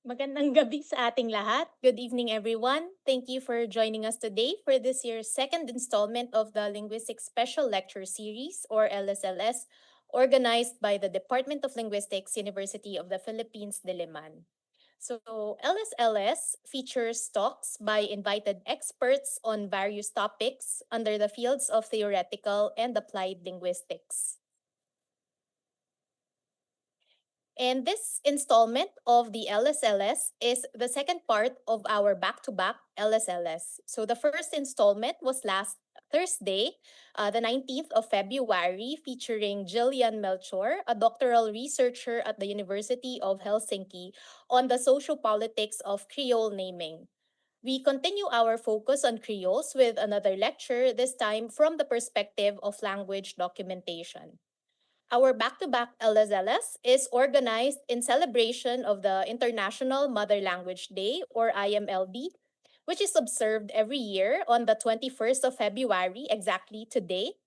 Magandang gabi sa ating lahat. Good evening, everyone. Thank you for joining us today for this year's second installment of the Linguistics Special Lecture Series, or LSLS, organized by the Department of Linguistics, University of the Philippines, Diliman. So, LSLS features talks by invited experts on various topics under the fields of theoretical and applied linguistics. And this installment of the LSLS is the second part of our back-to-back LSLS. So the first installment was last Thursday, the 19th of February, featuring Jillian Melchor, a doctoral researcher at the University of Helsinki on the sociopolitics of Creole naming. We continue our focus on Creoles with another lecture, this time from the perspective of language documentation. Our back-to-back LSLS is organized in celebration of the International Mother Language Day, or IMLD, which is observed every year on the 21st of February, exactly today,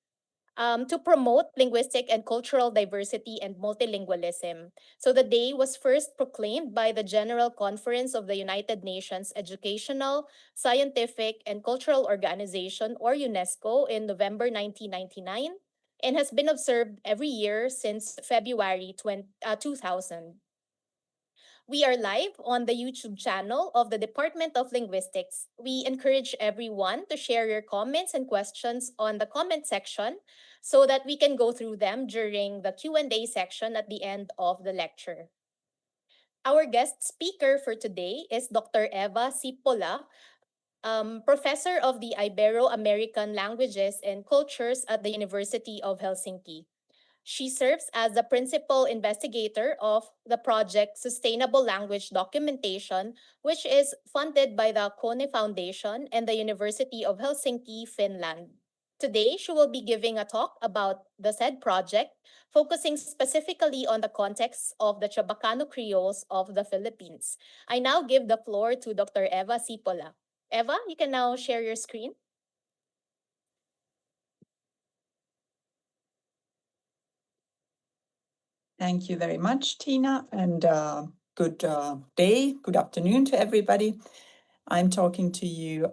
to promote linguistic and cultural diversity and multilingualism. So the day was first proclaimed by the General Conference of the United Nations Educational, Scientific, and Cultural Organization, or UNESCO, in November 1999 and has been observed every year since February 2000. We are live on the YouTube channel of the Department of Linguistics. We encourage everyone to share your comments and questions on the comment section so that we can go through them during the Q&A section at the end of the lecture. Our guest speaker for today is Dr. Eva Cipolla, professor of the Ibero-American Languages and Cultures at the University of Helsinki. She serves as the principal investigator of the project Sustainable Language Documentation, which is funded by the Kone Foundation and the University of Helsinki, Finland. Today, she will be giving a talk about the said project, focusing specifically on the context of the Chabacano Creoles of the Philippines. I now give the floor to Dr. Eva Cipolla. Eva, you can now share your screen. Thank you very much, Tina, and good day, good afternoon to everybody. I'm talking to you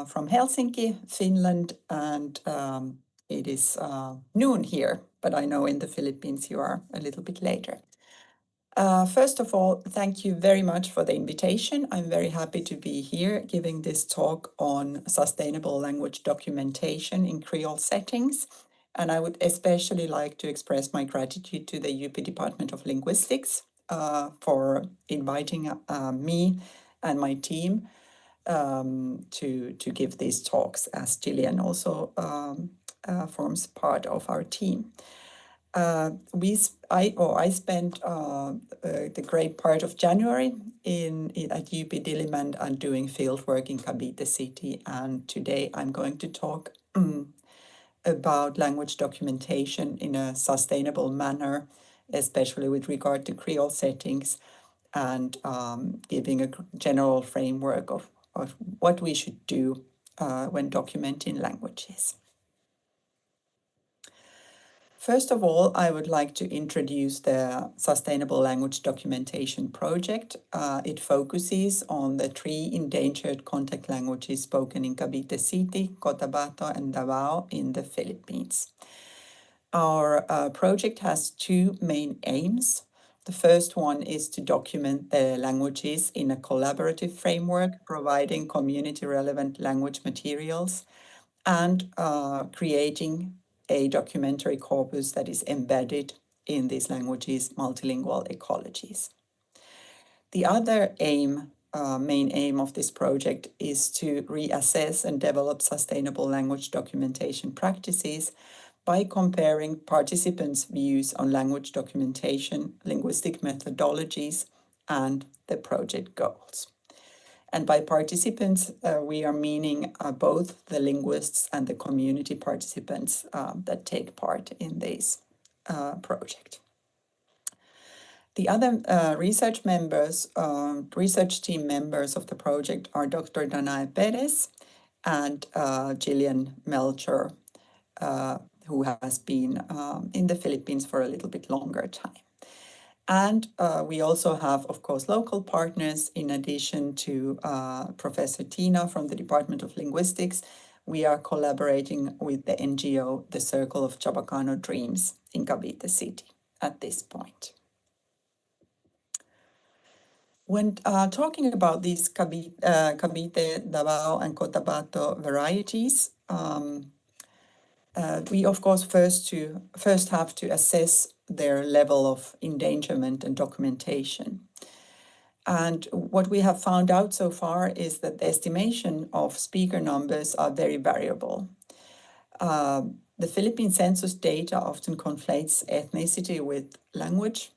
from Helsinki, Finland, and it is noon here, but I know in the Philippines you are a little bit later. First of all, thank you very much for the invitation. I'm very happy to be here giving this talk on sustainable language documentation in Creole settings. And I would especially like to express my gratitude to the UP Department of Linguistics for inviting me and my team to give these talks, as Gillian also forms part of our team. I spent the great part of January at UP Diliman and doing field work in Cavite City, and today I'm going to talk about language documentation in a sustainable manner, especially with regard to Creole settings, and giving a general framework of what we should do when documenting languages. First of all, I would like to introduce the Sustainable Language Documentation Project. It focuses on the 3 endangered contact languages spoken in Cavite City, Cotabato, and Davao in the Philippines. Our project has 2 main aims. The first one is to document the languages in a collaborative framework, providing community-relevant language materials and creating a documentary corpus that is embedded in these languages' multilingual ecologies. The other main aim of this project is to reassess and develop sustainable language documentation practices by comparing participants' views on language documentation, linguistic methodologies, and the project goals. And by participants, we are meaning both the linguists and the community participants that take part in this project. The other research team members of the project are Dr. Danae Perez and Gillian Melchor, who has been in the Philippines for a little bit longer time. And we also have, of course, local partners. In addition to Professor Tina from the Department of Linguistics, we are collaborating with the NGO, the Circle of Chabacano Dreams in Cavite City at this point. When talking about these Cavite, Davao, and Cotabato varieties, we of course first have to assess their level of endangerment and documentation. And what we have found out so far is that the estimation of speaker numbers are very variable. The Philippine census data often conflates ethnicity with language,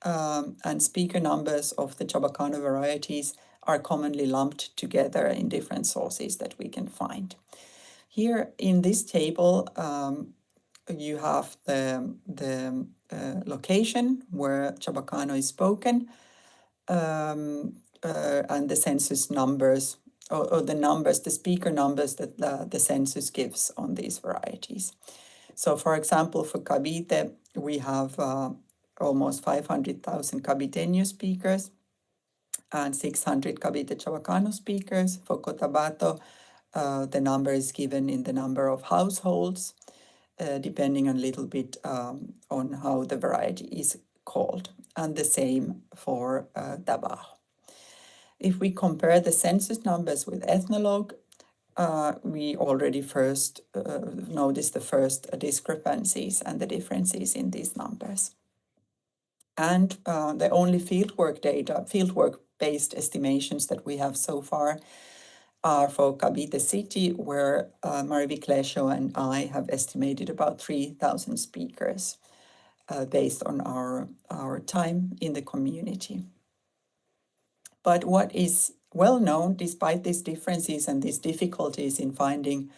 and speaker numbers of the Chabacano varieties are commonly lumped together in different sources that we can find. Here in this table, you have the location where Chabacano is spoken, and the census numbers, or the numbers, the speaker numbers that the census gives on these varieties. So, for example, for Cavite, we have almost 500,000 Caviteño speakers and 600 Cavite Chabacano speakers. For Cotabato, the number is given in the number of households, depending a little bit on how the variety is called, and the same for Davao. If we compare the census numbers with Ethnologue, we already first noticed the first discrepancies and the differences in these numbers. And the only fieldwork-based estimations that we have so far are for Cavite City, where Mariví Klesho and I have estimated about 3,000 speakers based on our time in the community. But what is well known, despite these differences and these difficulties in finding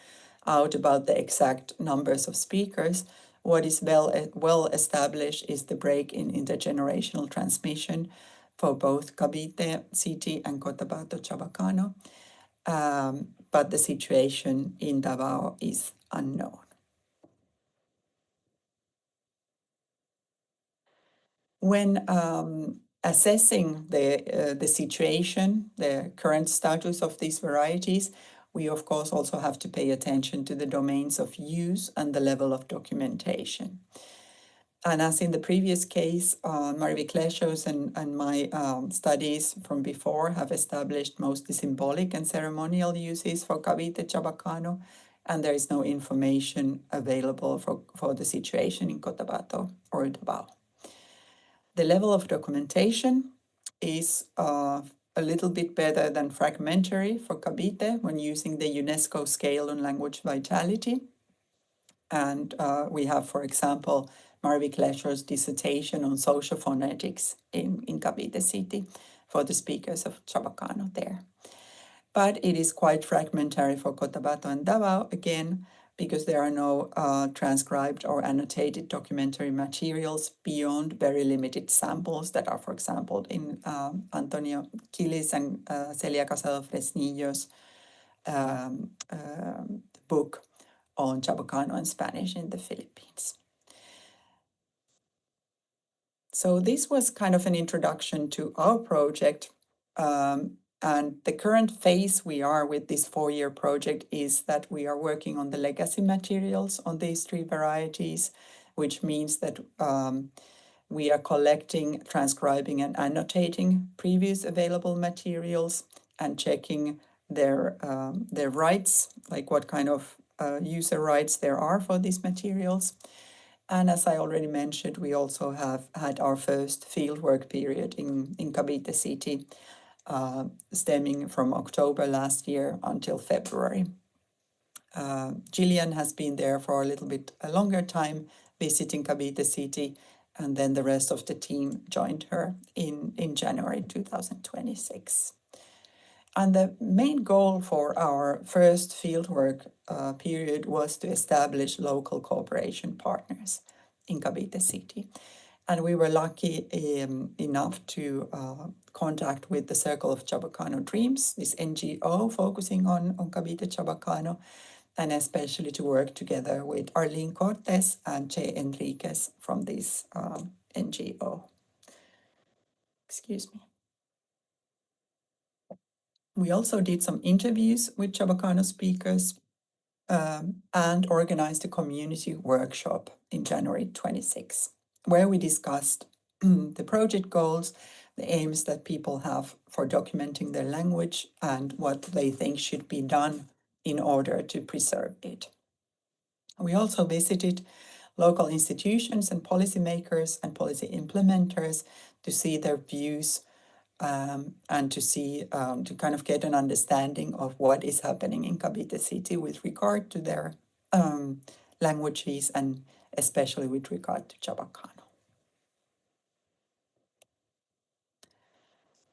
out about the exact numbers of speakers, what is well established is the break in intergenerational transmission for both Cavite City and Cotabato Chabacano. But the situation in Davao is unknown. When assessing the situation, the current status of these varieties, we of course also have to pay attention to the domains of use and the level of documentation. And as in the previous case, Mariví Klesho's and my studies from before have established mostly symbolic and ceremonial uses for Cavite Chabacano, and there is no information available for the situation in Cotabato or Davao. The level of documentation is a little bit better than fragmentary for Cavite when using the UNESCO scale on language vitality. And we have, for example, Mariví Klesho's dissertation on social phonetics in Cavite City for the speakers of Chabacano there. But it is quite fragmentary for Cotabato and Davao, again, because there are no transcribed or annotated documentary materials beyond very limited samples that are, for example, in Antonio Quilis and Celia Casado Fresnillo's book on Chabacano and Spanish in the Philippines. So this was kind of an introduction to our project. And the current phase we are with this 4-year project is that we are working on the legacy materials on these 3 varieties, which means that we are collecting, transcribing, and annotating previous available materials and checking their rights, like what kind of user rights there are for these materials. And as I already mentioned, we also have had our first fieldwork period in Cavite City, stemming from October last year until February. Gillian has been there for a little bit a longer time, visiting Cavite City, and then the rest of the team joined her in January 2026. And the main goal for our first fieldwork period was to establish local cooperation partners in Cavite City. And we were lucky enough to contact with the Circle of Chabacano Dreams, this NGO focusing on Cavite Chabacano, and especially to work together with Arlene Cortes and Che Enriquez from this NGO. Excuse me. We also did some interviews with Chabacano speakers and organized a community workshop in January 26, where we discussed the project goals, the aims that people have for documenting their language, and what they think should be done in order to preserve it. We also visited local institutions and policymakers and policy implementers to see their views and to see, to kind of get an understanding of what is happening in Cavite City with regard to their languages and especially with regard to Chabacano.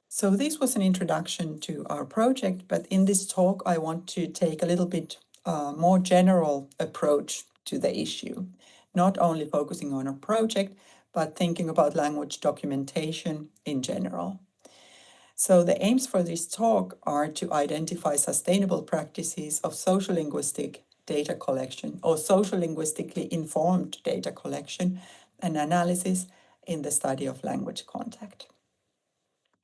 So this was an introduction to our project, but in this talk I want to take a little bit more general approach to the issue, not only focusing on our project, but thinking about language documentation in general. So the aims for this talk are to identify sustainable practices of sociolinguistic data collection or sociolinguistically informed data collection and analysis in the study of language contact.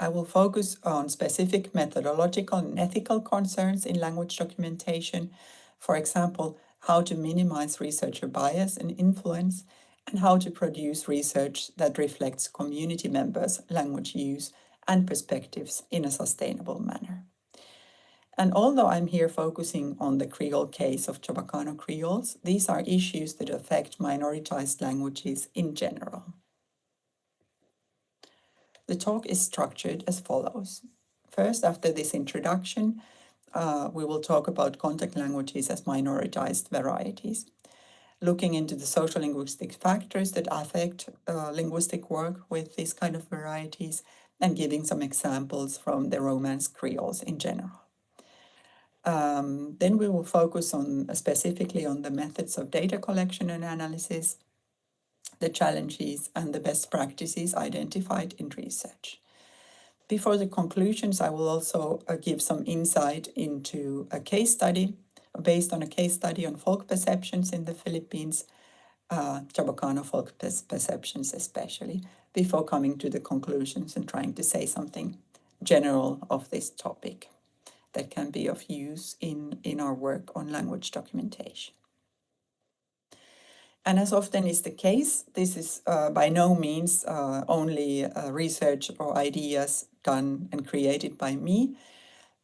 I will focus on specific methodological and ethical concerns in language documentation, for example, how to minimize researcher bias and influence, and how to produce research that reflects community members' language use and perspectives in a sustainable manner. And although I'm here focusing on the Creole case of Chabacano Creoles, these are issues that affect minoritized languages in general. The talk is structured as follows. First, after this introduction, we will talk about contact languages as minoritized varieties, looking into the social linguistic factors that affect linguistic work with these kind of varieties, and giving some examples from the Romance Creoles in general. Then we will focus on specifically on the methods of data collection and analysis, the challenges and the best practices identified in research. Before the conclusions, I will also give some insight into a case study based on a case study on folk perceptions in the Philippines, Chabacano folk perceptions especially, before coming to the conclusions and trying to say something general of this topic that can be of use in our work on language documentation. And as often is the case, this is by no means only research or ideas done and created by me,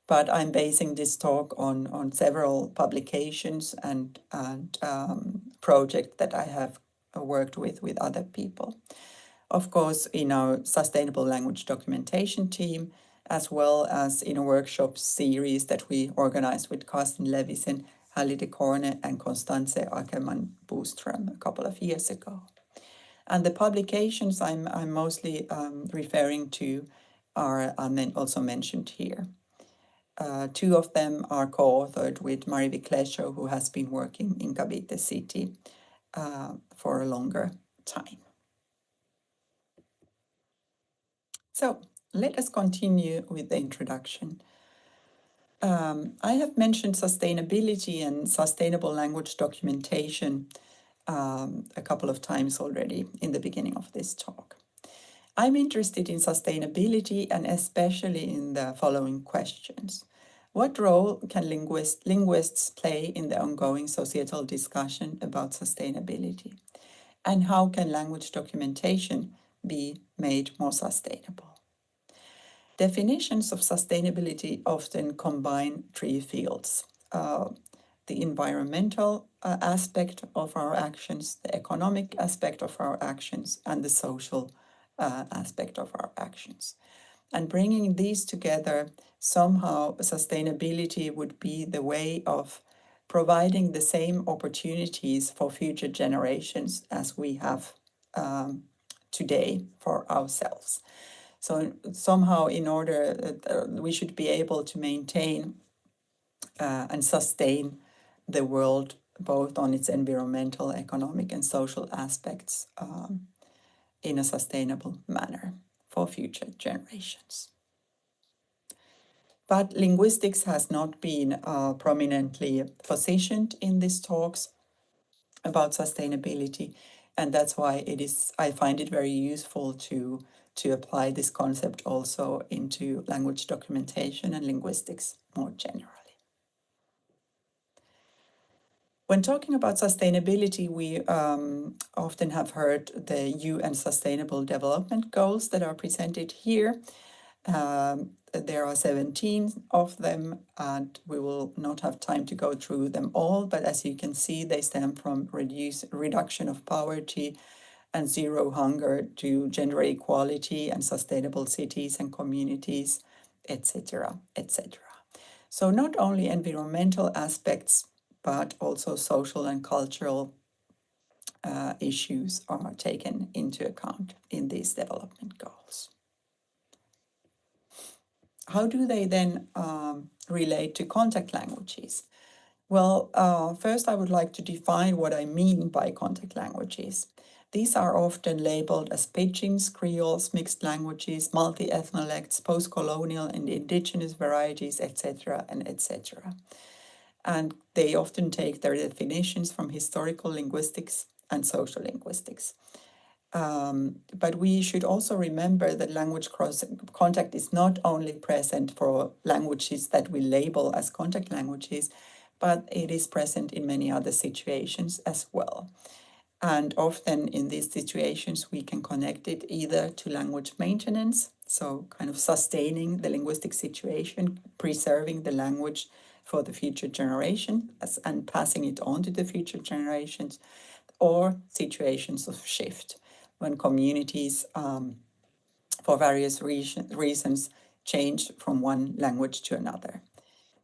but I'm basing this talk on several publications and projects that I have worked with other people. Of course, in our sustainable language documentation team, as well as in a workshop series that we organized with Carsten Levisen, Halli de Corne, and Constance Ackermann Boström a couple of years ago. And the publications I'm mostly referring to are also mentioned here. Two of them are co-authored with Marivi Klesho, who has been working in Cavite City for a longer time. So let us continue with the introduction. I have mentioned sustainability and sustainable language documentation a couple of times already in the beginning of this talk. I'm interested in sustainability and especially in the following questions. What role can linguists play in the ongoing societal discussion about sustainability? And how can language documentation be made more sustainable? Definitions of sustainability often combine three fields: the environmental aspect of our actions, the economic aspect of our actions, and the social aspect of our actions. And bringing these together, somehow sustainability would be the way of providing the same opportunities for future generations as we have today for ourselves. So somehow in order, we should be able to maintain and sustain the world both on its environmental, economic, and social aspects in a sustainable manner for future generations. But linguistics has not been prominently positioned in these talks about sustainability, and that's why I find it very useful to to apply this concept also into language documentation and linguistics more generally. When talking about sustainability, we often have heard the UN Sustainable Development Goals that are presented here. There are 17 of them, and we will not have time to go through them all, but as you can see, they stem from reduction of poverty and zero hunger to gender equality and sustainable cities and communities, etc., etc. So not only environmental aspects, but also social and cultural issues are taken into account in these development goals. How do they then relate to contact languages? Well, first I would like to define what I mean by contact languages. These are often labeled as pidgins, creoles, mixed languages, multi-ethnolects, post-colonial and indigenous varieties, etc., and etc. And they often take their definitions from historical linguistics and social linguistics. But we should also remember that language contact is not only present for languages that we label as contact languages, but it is present in many other situations as well. And often in these situations, we can connect it either to language maintenance, so kind of sustaining the linguistic situation, preserving the language for the future generation and passing it on to the future generations, or situations of shift when communities, for various reasons, change from one language to another.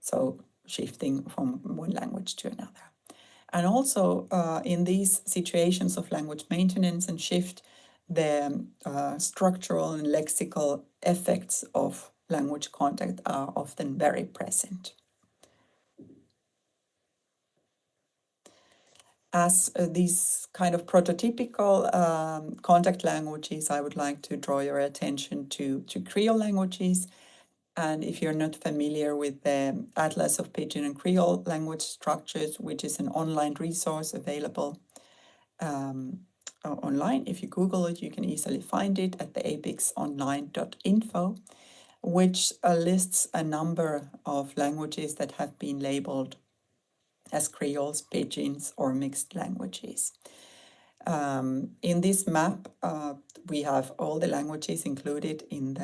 So shifting from one language to another. And also in these situations of language maintenance and shift, the structural and lexical effects of language contact are often very present. As these kind of prototypical contact languages, I would like to draw your attention to Creole languages. And if you're not familiar with the Atlas of Pidgin and Creole Language Structures, which is an online resource available online, if you Google it, you can easily find it at the apixonline.info, which lists a number of languages that have been labeled as creoles, pidgins, or mixed languages. In this map, we have all the languages included in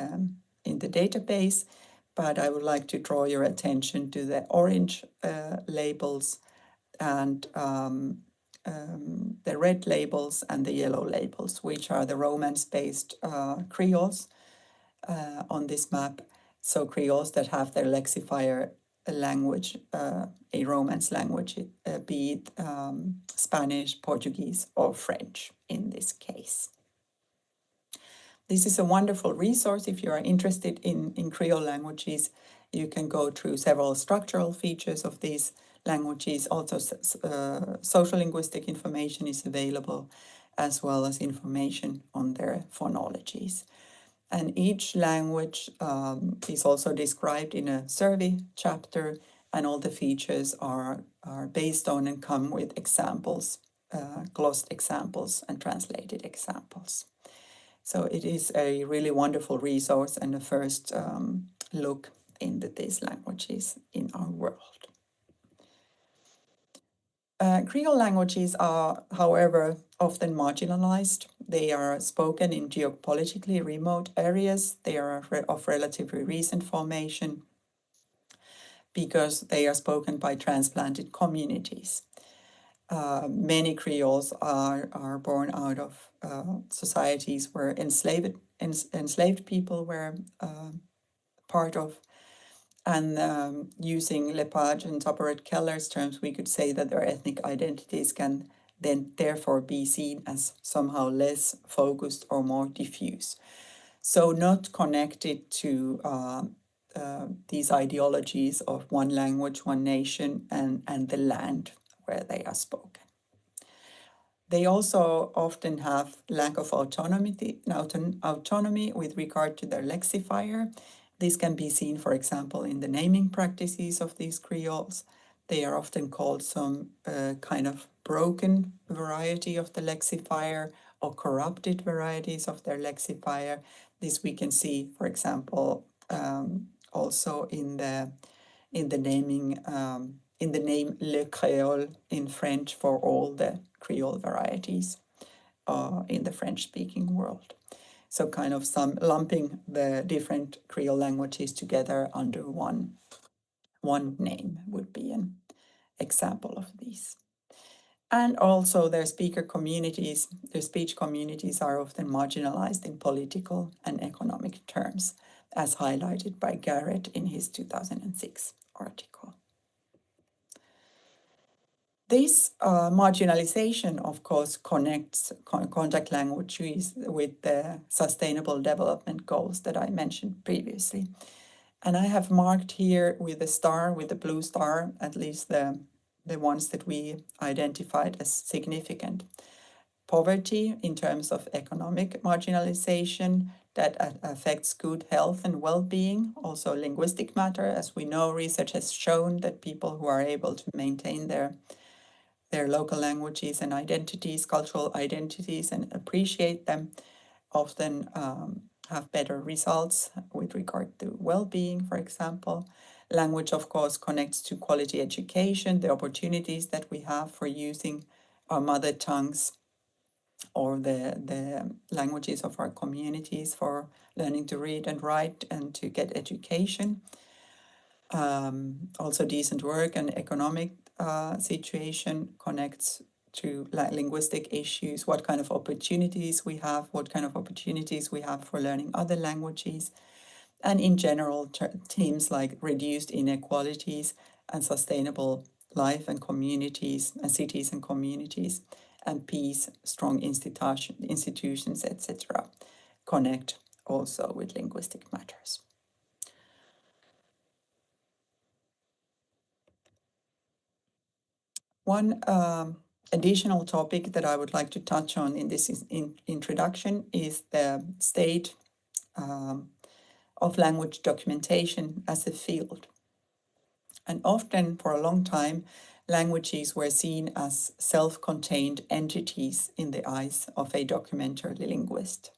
the database, but I would like to draw your attention to the orange labels and the red labels and the yellow labels, which are the Romance-based creoles on this map. So creoles that have their lexifier language, a Romance language, be it Spanish, Portuguese, or French in this case. This is a wonderful resource. If you are interested in Creole languages, you can go through several structural features of these languages. Also, social linguistic information is available, as well as information on their phonologies. And each language is also described in a survey chapter, and all the features are based on and come with examples, glossed examples and translated examples. So it is a really wonderful resource and a first look into these languages in our world. Creole languages are, however, often marginalized. They are spoken in geopolitically remote areas. They are of relatively recent formation because they are spoken by transplanted communities. Many Creoles are born out of societies where enslaved people were part of. And using Lepage and Toperet-Keller's terms, we could say that their ethnic identities can then therefore be seen as somehow less focused or more diffuse. So not connected to these ideologies of one language, one nation, and the land where they are spoken. They also often have lack of autonomy with regard to their lexifier. This can be seen, for example, in the naming practices of these creoles. They are often called some kind of broken variety of the lexifier or corrupted varieties of their lexifier. This we can see, for example, also in the naming in the name Le Créole in French for all the Creole varieties in the French-speaking world. So kind of some lumping the different Creole languages together under one name would be an example of these. And also their speaker communities, their speech communities are often marginalized in political and economic terms, as highlighted by Garrett in his 2006 article. This marginalization, of course, connects contact languages with the Sustainable Development Goals that I mentioned previously. And I have marked here with a star, with the blue star, at least the ones that we identified as significant. Poverty in terms of economic marginalization that affects good health and well-being, also linguistic matter. As we know, research has shown that people who are able to maintain their local languages and identities, cultural identities, and appreciate them often have better results with regard to well-being, for example. Language, of course, connects to quality education, the opportunities that we have for using our mother tongues or the languages of our communities for learning to read and write and to get education. Also decent work and economic situation connects to linguistic issues, what kind of opportunities we have, for learning other languages, and in general, themes like reduced inequalities and sustainable life and communities, and cities and communities, and peace, strong institutions, etc., connect also with linguistic matters. One additional topic that I would like to touch on in this introduction is the state of language documentation as a field. And often, for a long time, languages were seen as self-contained entities in the eyes of a documentary linguist.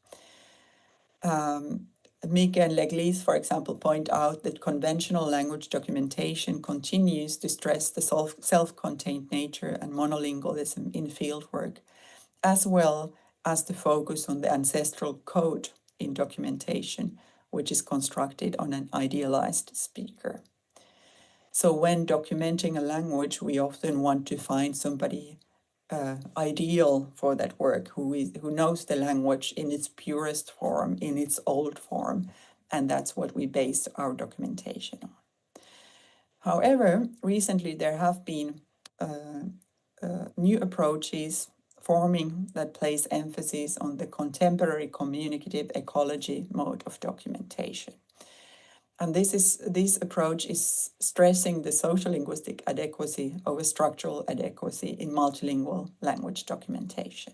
Mieke and Leglis, for example, point out that conventional language documentation continues to stress the self-contained nature and monolingualism in fieldwork, as well as the focus on the ancestral code in documentation, which is constructed on an idealized speaker. So when documenting a language, we often want to find somebody ideal for that work, who knows the language in its purest form, in its old form, and that's what we base our documentation on. However, recently there have been new approaches forming that place emphasis on the contemporary communicative ecology mode of documentation. And this approach is stressing the social-linguistic adequacy over structural adequacy in multilingual language documentation.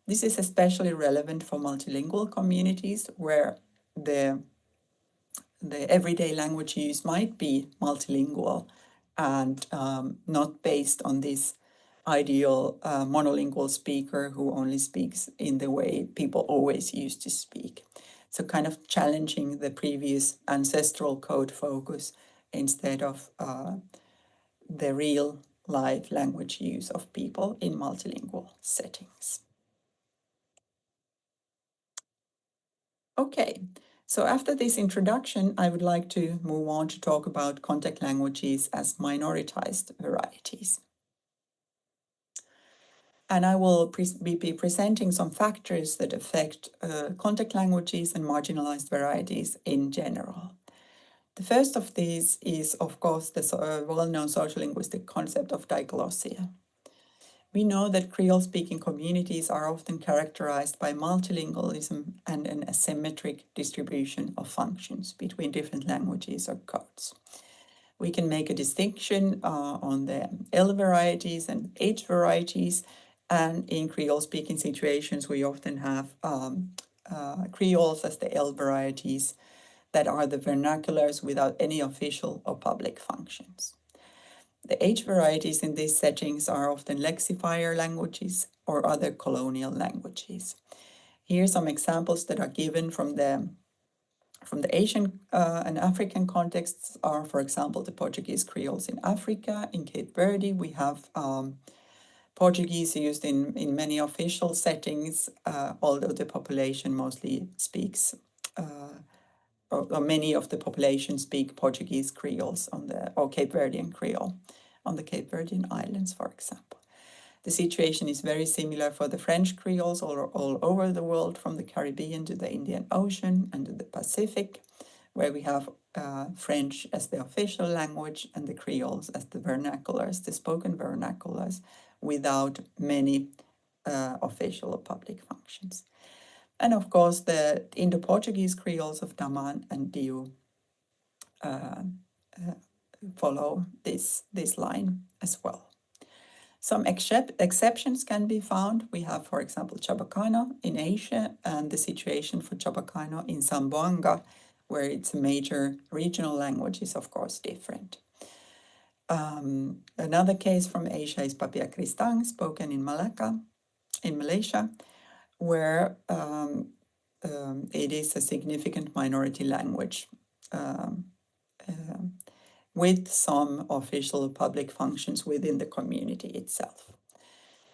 This is especially relevant for multilingual communities where the everyday language use might be multilingual and not based on this ideal monolingual speaker who only speaks in the way people always used to speak. So kind of challenging the previous ancestral code focus instead of the real live language use of people in multilingual settings. Okay, so after this introduction, I would like to move on to talk about contact languages as minoritized varieties. And I will be presenting some factors that affect contact languages and marginalized varieties in general. The first of these is, of course, the well-known social-linguistic concept of diglossia. We know that Creole-speaking communities are often characterized by multilingualism and an asymmetric distribution of functions between different languages or codes. We can make a distinction on the L varieties and H varieties, and in Creole-speaking situations, we often have Creoles as the L varieties that are the vernaculars without any official or public functions. The age varieties in these settings are often lexifier languages or other colonial languages. Here are some examples that are given from the Asian and African contexts are, for example, the Portuguese Creoles in Africa. In Cape Verde, we have Portuguese used in many official settings, although the population mostly speaks, or many of the population speak Portuguese Creoles or Cape Verdean Creole on the Cape Verdean Islands, for example. The situation is very similar for the French Creoles all over the world, from the Caribbean to the Indian Ocean and to the Pacific, where we have French as the official language and the Creoles as the vernaculars, the spoken vernaculars, without many official or public functions. And of course, the Indo-Portuguese Creoles of Daman and Diu follow this line as well. Some exceptions can be found. We have, for example, Chabacano in Asia, and the situation for Chabacano in Zamboanga, where it's a major regional language, is of course different. Another case from Asia is Papia Kristang, spoken in Malacca, in Malaysia, where it is a significant minority language with some official public functions within the community itself.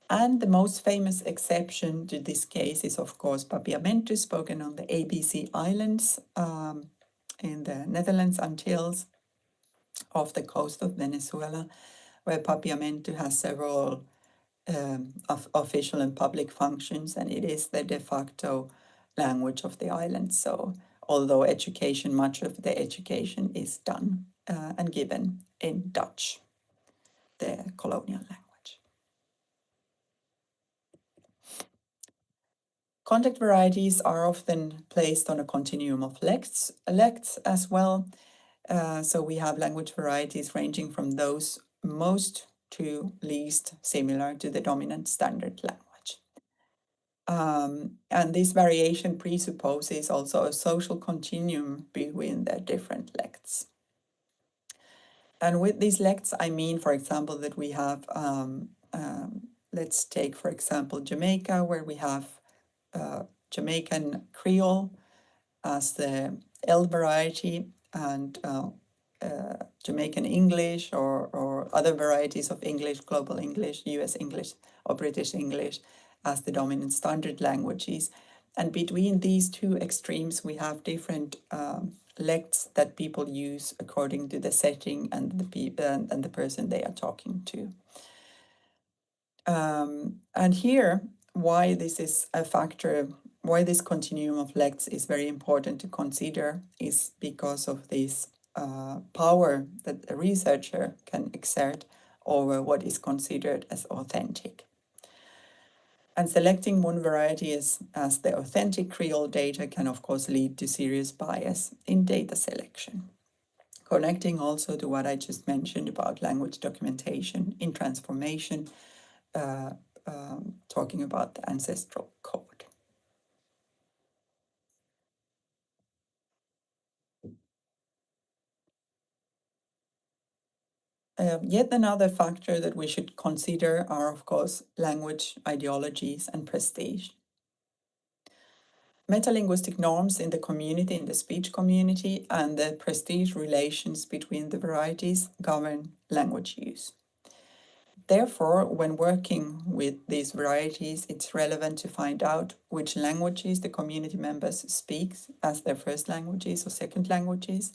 And the most famous exception to this case is, of course, Papiamentu, spoken on the ABC Islands in the Netherlands Antilles off the coast of Venezuela, where Papiamentu has several official and public functions, and it is the de facto language of the island. So although education, much of the education is done and given in Dutch, the colonial language. Contact varieties are often placed on a continuum of lects as well. So we have language varieties ranging from those most to least similar to the dominant standard language. And this variation presupposes also a social continuum between the different lects. And with these lects, I mean, for example, that we have, let's take, for example, Jamaica, where we have Jamaican Creole as the L variety, and Jamaican English or other varieties of English, Global English, US English, or British English as the dominant standard languages. And between these two extremes, we have different lects that people use according to the setting and the person they are talking to. And here, why this is a factor, why this continuum of lects is very important to consider, is because of this power that a researcher can exert over what is considered as authentic. And selecting one variety as the authentic Creole data can, of course, lead to serious bias in data selection. Connecting also to what I just mentioned about language documentation in transformation, talking about the ancestral code. Yet another factor that we should consider are, of course, language ideologies and prestige. Metalinguistic norms in the community, in the speech community, and the prestige relations between the varieties govern language use. Therefore, when working with these varieties, it's relevant to find out which languages the community members speak as their first languages or second languages,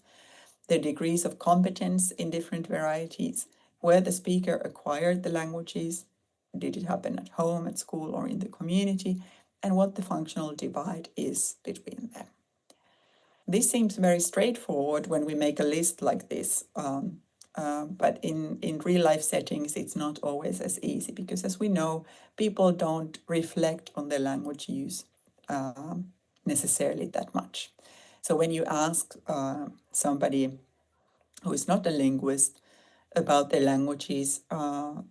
their degrees of competence in different varieties, where the speaker acquired the languages, did it happen at home, at school, or in the community, and what the functional divide is between them. This seems very straightforward when we make a list like this, but in real life settings, it's not always as easy, because as we know, people don't reflect on their language use necessarily that much. So when you ask somebody who is not a linguist about their languages,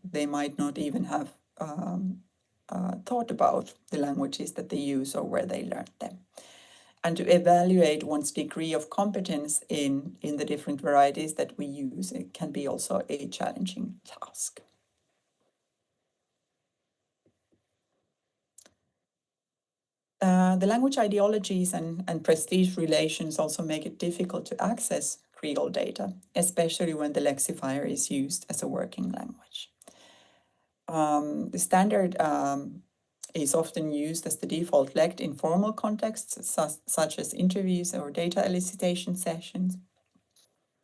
they might not even have thought about the languages that they use or where they learned them. And to evaluate one's degree of competence in the different varieties that we use, it can be also a challenging task. The language ideologies and prestige relations also make it difficult to access Creole data, especially when the lexifier is used as a working language. The standard is often used as the default lect in formal contexts, such as interviews or data elicitation sessions.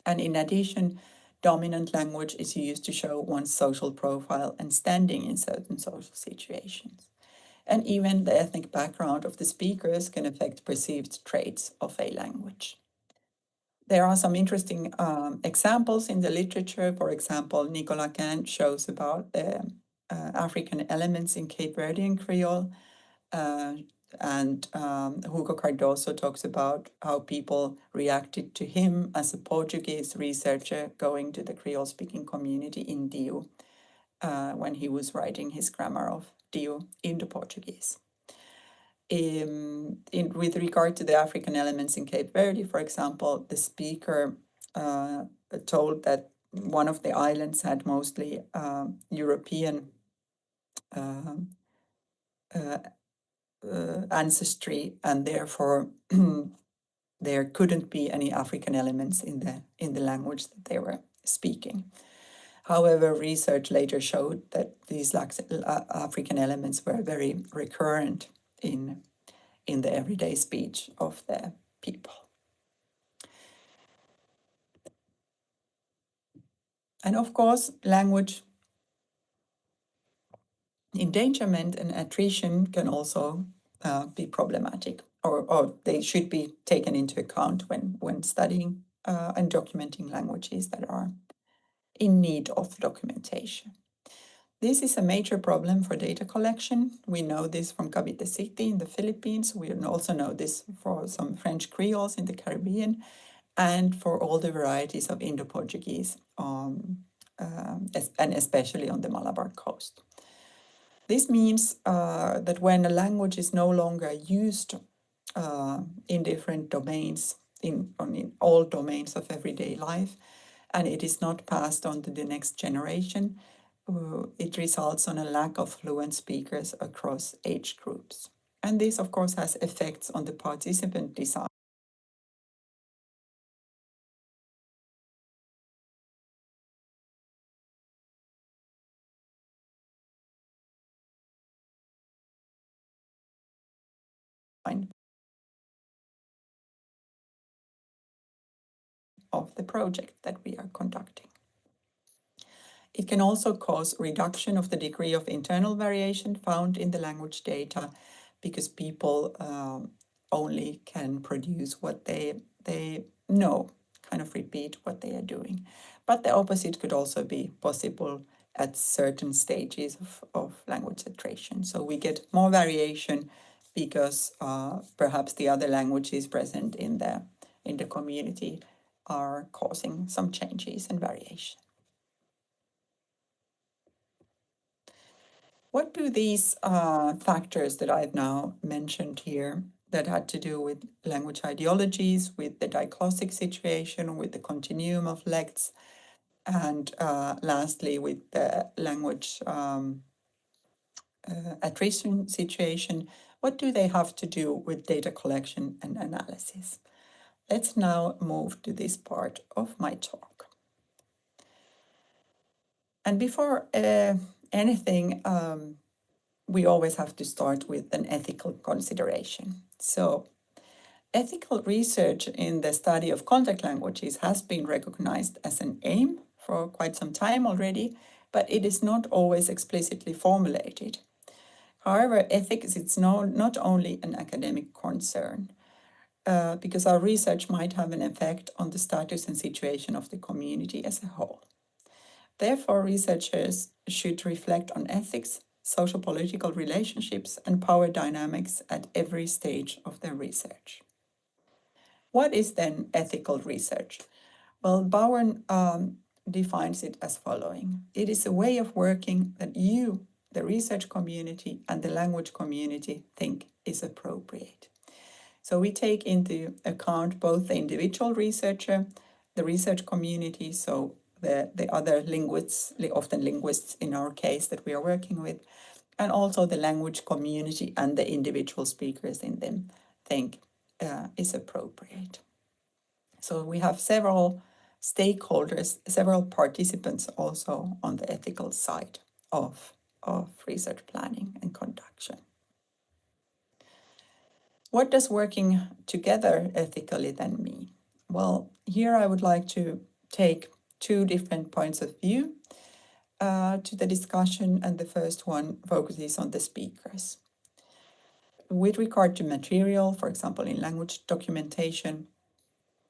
And in addition, dominant language is used to show one's social profile and standing in certain social situations. And even the ethnic background of the speakers can affect perceived traits of a language. There are some interesting examples in the literature. For example, Nicolas Kant shows about the African elements in Cape Verdean Creole, and Hugo Cardoso talks about how people reacted to him as a Portuguese researcher going to the Creole-speaking community in Diu when he was writing his grammar of Diu in the Portuguese. With regard to the African elements in Cape Verde, for example, the speaker told that one of the islands had mostly European ancestry, and therefore there couldn't be any African elements in the language that they were speaking. However, research later showed that these African elements were very recurrent in the everyday speech of the people. And of course, language endangerment and attrition can also be problematic, or they should be taken into account when studying and documenting languages that are in need of documentation. This is a major problem for data collection. We know this from Cavite City in the Philippines. We also know this for some French Creoles in the Caribbean, and for all the varieties of Indo-Portuguese, and especially on the Malabar coast. This means that when a language is no longer used in different domains, in all domains of everyday life, and it is not passed on to the next generation, it results on a lack of fluent speakers across age groups. And this, of course, has effects on the participant design. Of the project that we are conducting. It can also cause reduction of the degree of internal variation found in the language data, because people only can produce what they know, kind of repeat what they are doing. But the opposite could also be possible at certain stages of language attrition. So we get more variation because perhaps the other languages present in the community are causing some changes and variation. What do these factors that I've now mentioned here, that had to do with language ideologies, with the diglossic situation, with the continuum of lects, and lastly with the language attrition situation, what do they have to do with data collection and analysis? Let's now move to this part of my talk. And before anything, we always have to start with an ethical consideration. So, ethical research in the study of contact languages has been recognized as an aim for quite some time already, but it is not always explicitly formulated. However, ethics is not only an academic concern, because our research might have an effect on the status and situation of the community as a whole. Therefore, researchers should reflect on ethics, social political relationships, and power dynamics at every stage of their research. What is then ethical research? Well, Bowen defines it as following. It is a way of working that you, the research community, and the language community think is appropriate. So we take into account both the individual researcher, the research community, so the other linguists, often linguists in our case that we are working with, and also the language community and the individual speakers in them think is appropriate. So we have several stakeholders, several participants also on the ethical side of research planning and conduction. What does working together ethically then mean? Well, here I would like to take two different points of view to the discussion, and the first one focuses on the speakers. With regard to material, for example, in language documentation,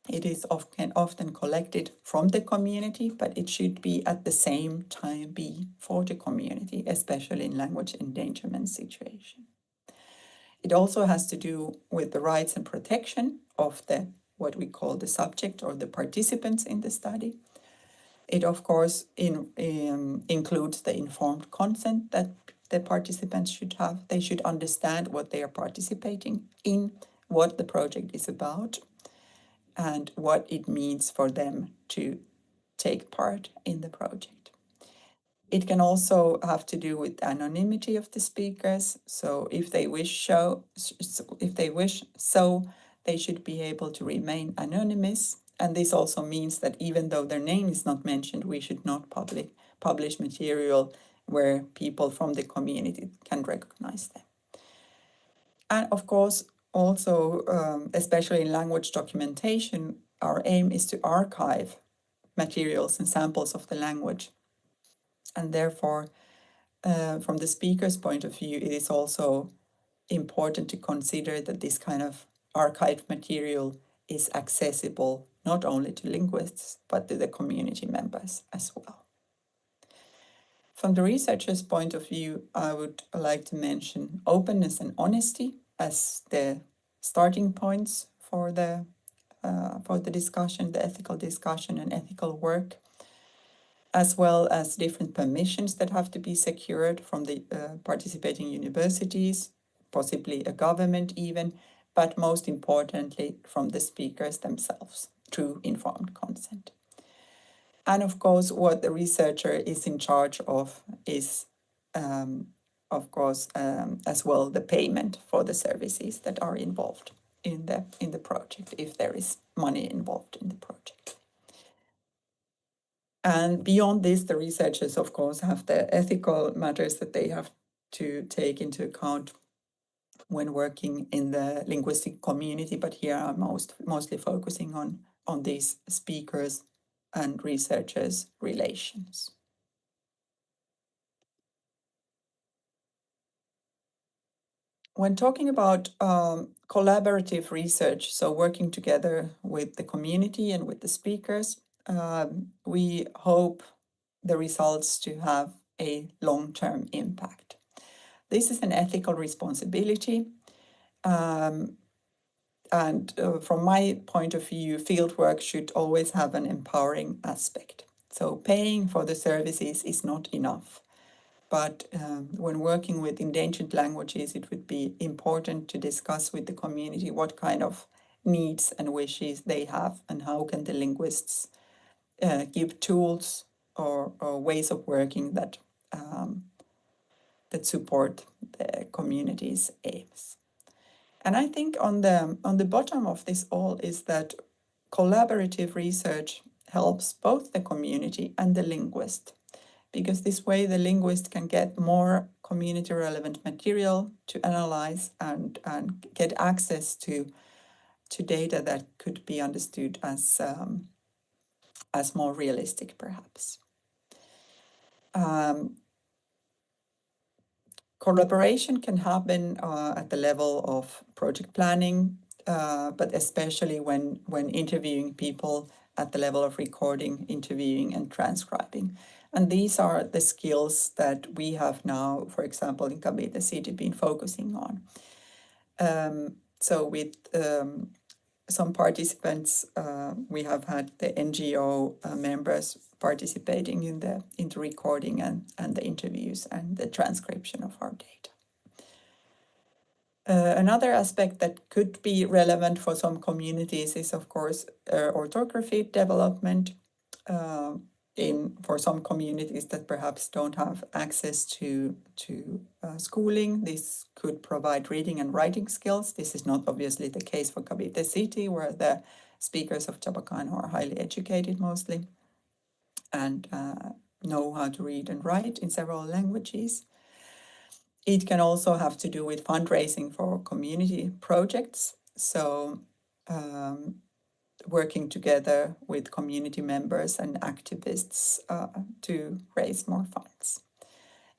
it is often collected from the community, but it should be at the same time be for the community, especially in language endangerment situation. It also has to do with the rights and protection of the what we call the subject or the participants in the study. It, of course, includes the informed consent that the participants should have. They should understand what they are participating in, what the project is about, and what it means for them to take part in the project. It can also have to do with anonymity of the speakers. So if they wish so, they should be able to remain anonymous. And this also means that even though their name is not mentioned, we should not publish material where people from the community can recognize them. And of course, also, especially in language documentation, our aim is to archive materials and samples of the language. And therefore, from the speaker's point of view, it is also important to consider that this kind of archived material is accessible not only to linguists, but to the community members as well. From the researcher's point of view, I would like to mention openness and honesty as the starting points for the discussion, the ethical discussion and ethical work, as well as different permissions that have to be secured from the participating universities, possibly a government even, but most importantly from the speakers themselves through informed consent. And of course, what the researcher is in charge of is, as well, the payment for the services that are involved in the project, if there is money involved in the project. And beyond this, the researchers, of course, have the ethical matters that they have to take into account when working in the linguistic community. But here I'm mostly focusing on these speakers and researchers' relations. When talking about collaborative research, so working together with the community and with the speakers, we hope the results to have a long-term impact. This is an ethical responsibility. And from my point of view, fieldwork should always have an empowering aspect. So paying for the services is not enough. But when working with endangered languages, it would be important to discuss with the community what kind of needs and wishes they have and how can the linguists give tools or ways of working that support the community's aims. And I think on the bottom of this all is that collaborative research helps both the community and the linguist, because this way the linguist can get more community relevant material to analyze and get access to data that could be understood as more realistic, perhaps. Collaboration can happen at the level of project planning, but especially when interviewing people at the level of recording, interviewing, and transcribing. And these are the skills that we have now, for example, in Kabete City, been focusing on. So with some participants, we have had the NGO members participating in the recording and the interviews and the transcription of our data. Another aspect that could be relevant for some communities is, of course, orthography development. For some communities that perhaps don't have access to schooling, this could provide reading and writing skills. This is not obviously the case for Cavite City, where the speakers of Chabacano are highly educated mostly and know how to read and write in several languages. It can also have to do with fundraising for community projects. So working together with community members and activists to raise more funds.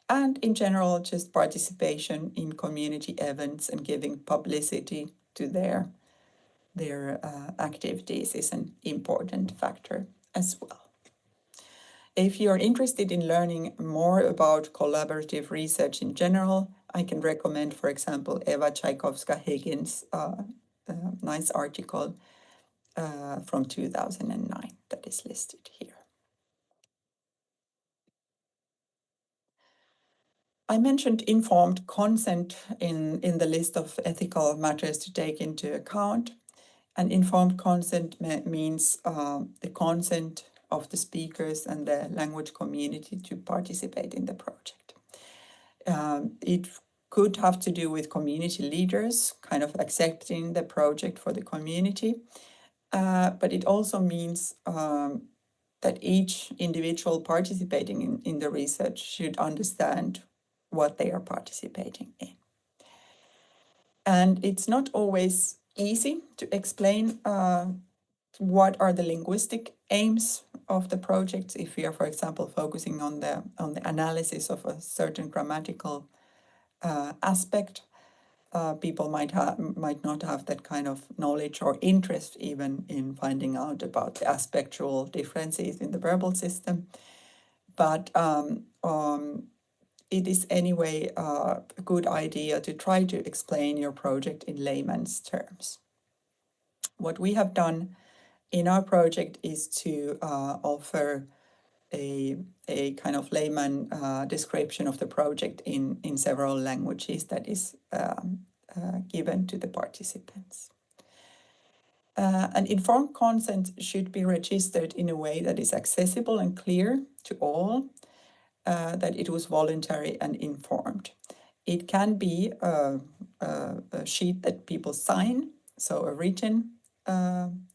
And in general, just participation in community events and giving publicity to their activities is an important factor as well. If you're interested in learning more about collaborative research in general, I can recommend, for example, Eva Tchaikovska-Higgins' nice article from 2009 that is listed here. I mentioned informed consent in the list of ethical matters to take into account. And informed consent means the consent of the speakers and the language community to participate in the project. It could have to do with community leaders kind of accepting the project for the community, but it also means that each individual participating in the research should understand what they are participating in. And it's not always easy to explain what are the linguistic aims of the project. If we are, for example, focusing on the analysis of a certain grammatical aspect, people might not have that kind of knowledge or interest even in finding out about the aspectual differences in the verbal system. But it is anyway a good idea to try to explain your project in layman's terms. What we have done in our project is to offer a kind of layman description of the project in several languages that is given to the participants. An informed consent should be registered in a way that is accessible and clear to all, that it was voluntary and informed. It can be a sheet that people sign, so a written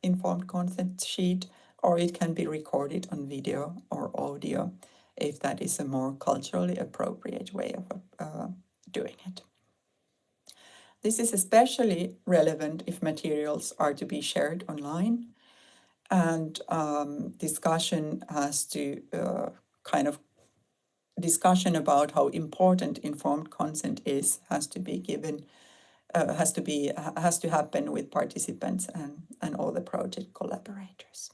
informed consent sheet, or it can be recorded on video or audio if that is a more culturally appropriate way of doing it. This is especially relevant if materials are to be shared online, and discussion about how important informed consent is has to happen with participants and all the project collaborators.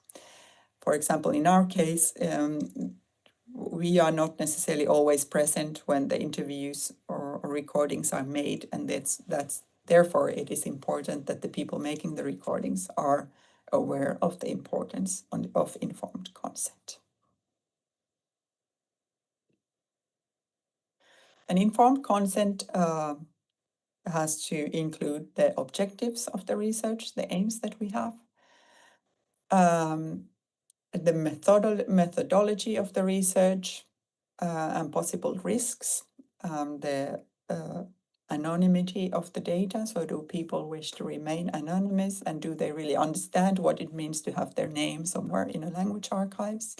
For example, in our case, we are not necessarily always present when the interviews or recordings are made, and that's therefore it is important that the people making the recordings are aware of the importance of informed consent. An informed consent has to include the objectives of the research, the aims that we have, the methodology of the research, and possible risks, the anonymity of the data. So do people wish to remain anonymous, and do they really understand what it means to have their name somewhere in a language archives?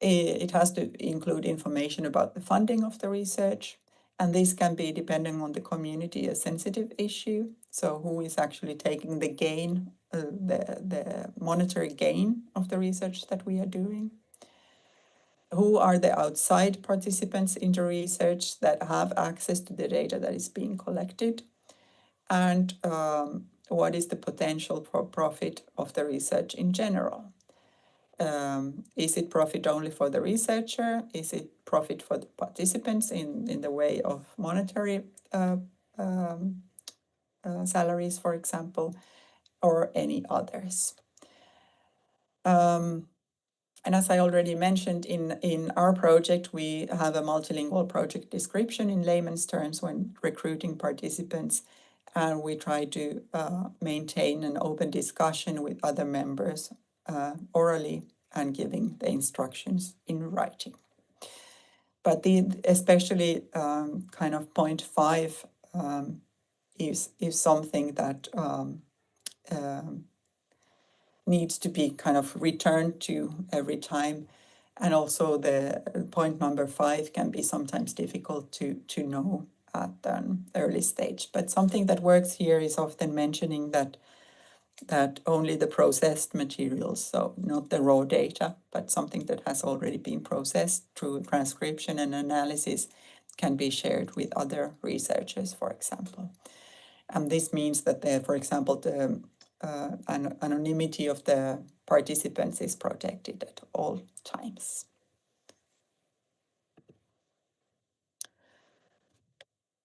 It has to include information about the funding of the research, and this can be, depending on the community, a sensitive issue. So who is actually taking the gain, the monetary gain of the research that we are doing? Who are the outside participants in the research that have access to the data that is being collected? And what is the potential for profit of the research in general? Is it profit only for the researcher? Is it profit for the participants in the way of monetary salaries, for example, or any others? And as I already mentioned, in our project, we have a multilingual project description in layman's terms when recruiting participants, and we try to maintain an open discussion with other members orally and giving the instructions in writing. But especially kind of point 5 is something that needs to be kind of returned to every time. And also the point number 5 can be sometimes difficult to know at an early stage. But something that works here is often mentioning that only the processed materials, so not the raw data, but something that has already been processed through transcription and analysis, can be shared with other researchers, for example. And this means that, for example, the anonymity of the participants is protected at all times.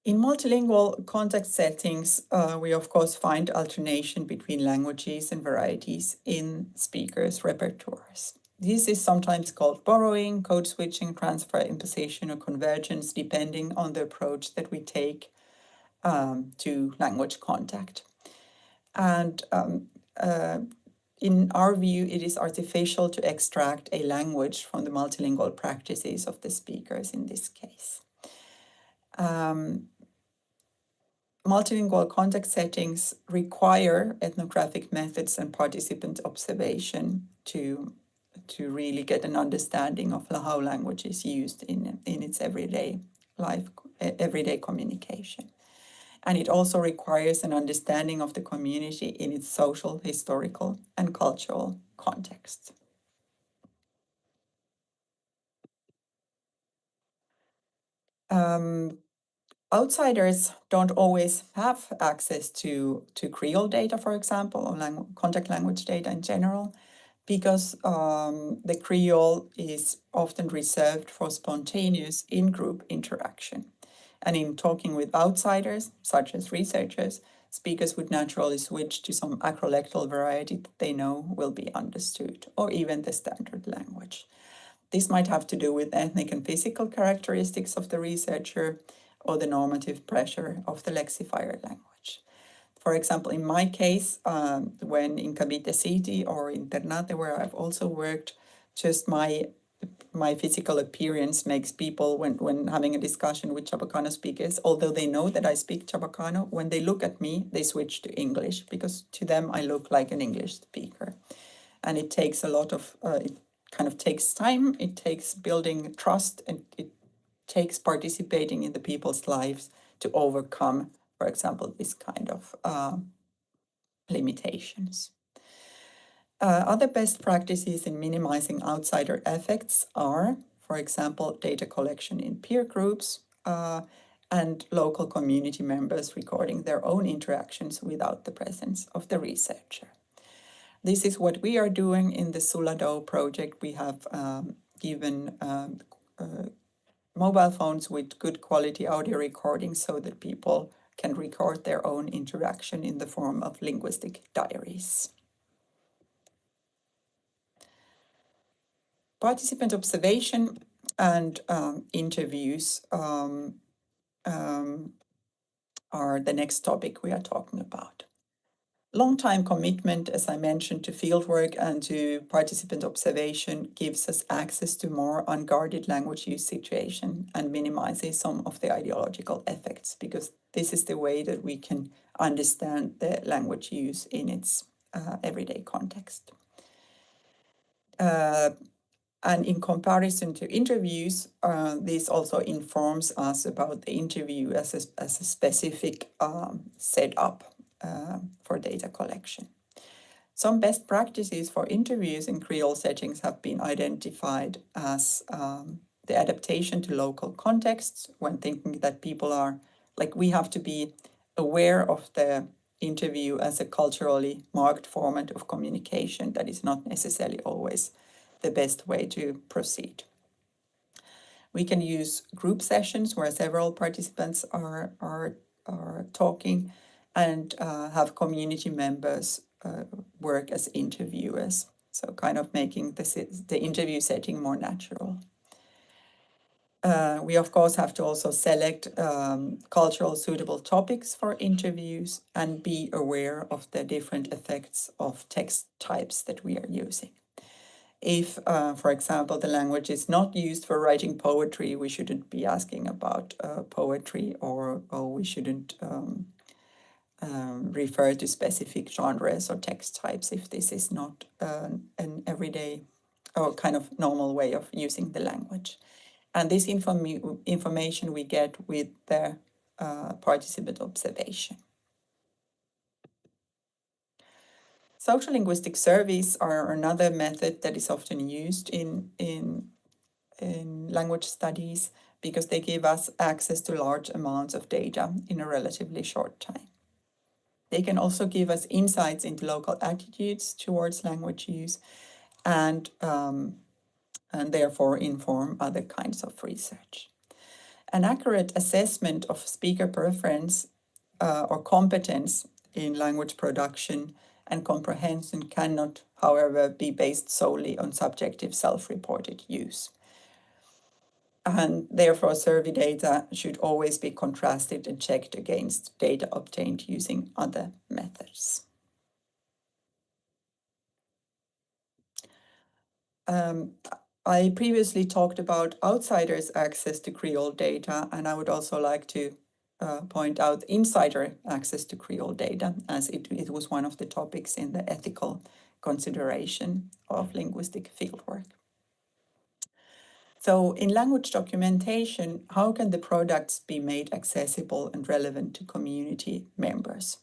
In multilingual context settings, we of course find alternation between languages and varieties in speakers' repertoires. This is sometimes called borrowing, code switching, transfer, imposition, or convergence, depending on the approach that we take to language contact. And in our view, it is artificial to extract a language from the multilingual practices of the speakers in this case. Multilingual context settings require ethnographic methods and participant observation to really get an understanding of how language is used in its everyday life, everyday communication. And it also requires an understanding of the community in its social, historical, and cultural context. Outsiders don't always have access to Creole data, for example, or contact language data in general, because the Creole is often reserved for spontaneous in-group interaction. And in talking with outsiders, such as researchers, speakers would naturally switch to some acrolectal variety that they know will be understood, or even the standard language. This might have to do with ethnic and physical characteristics of the researcher, or the normative pressure of the lexifier language. For example, in my case, when in Cavite City or in Ternate, where I've also worked, just my physical appearance makes people, when having a discussion with Chabacano speakers, although they know that I speak Chabacano, when they look at me, they switch to English, because to them I look like an English speaker. And it takes a lot of, it kind of takes time, it takes building trust, and it takes participating in the people's lives to overcome, for example, this kind of limitations. Other best practices in minimizing outsider effects are, for example, data collection in peer groups and local community members recording their own interactions without the presence of the researcher. This is what we are doing in the Sulado project. We have given mobile phones with good quality audio recording so that people can record their own interaction in the form of linguistic diaries. Participant observation and interviews are the next topic we are talking about. Long-time commitment, as I mentioned, to fieldwork and to participant observation gives us access to more unguarded language use situation and minimizes some of the ideological effects, because this is the way that we can understand the language use in its everyday context. And in comparison to interviews, this also informs us about the interview as a specific setup for data collection. Some best practices for interviews in Creole settings have been identified as the adaptation to local contexts, when thinking that people are, like, we have to be aware of the interview as a culturally marked format of communication that is not necessarily always the best way to proceed. We can use group sessions where several participants are talking, and have community members work as interviewers So kind of making the interview setting more natural. We of course have to also select cultural suitable topics for interviews and be aware of the different effects of text types that we are using. If, for example, the language is not used for writing poetry, we shouldn't be asking about poetry, or we shouldn't refer to specific genres or text types if this is not an everyday or kind of normal way of using the language. And this information we get with the participant observation. Social linguistic surveys are another method that is often used in language studies because they give us access to large amounts of data in a relatively short time. They can also give us insights into local attitudes towards language use and therefore inform other kinds of research. An accurate assessment of speaker preference or competence in language production and comprehension cannot, however, be based solely on subjective self-reported use. And therefore, survey data should always be contrasted and checked against data obtained using other methods. I previously talked about outsiders' access to Creole data, and I would also like to point out insider access to Creole data, as it was one of the topics in the ethical consideration of linguistic fieldwork. So in language documentation, how can the products be made accessible and relevant to community members?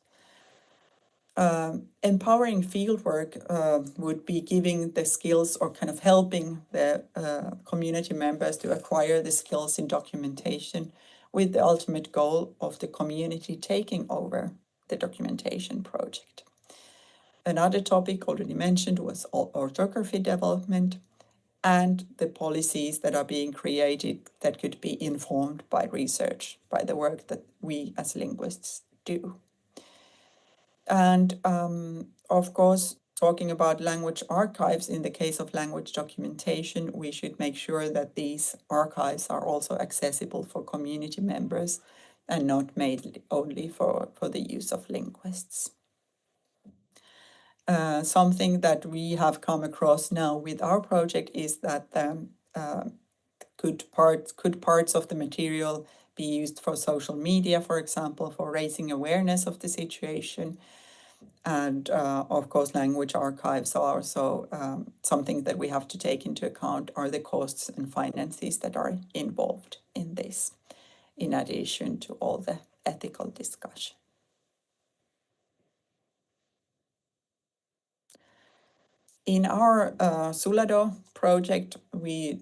Empowering fieldwork would be giving the skills or kind of helping the community members to acquire the skills in documentation with the ultimate goal of the community taking over the documentation project. Another topic already mentioned was orthography development and the policies that are being created that could be informed by research, by the work that we as linguists do. And of course, talking about language archives, in the case of language documentation, we should make sure that these archives are also accessible for community members and not made only for the use of linguists. Something that we have come across now with our project is that could parts of the material be used for social media, for example, for raising awareness of the situation. And of course, language archives are also something that we have to take into account are the costs and finances that are involved in this, in addition to all the ethical discussion. In our Sulado project, we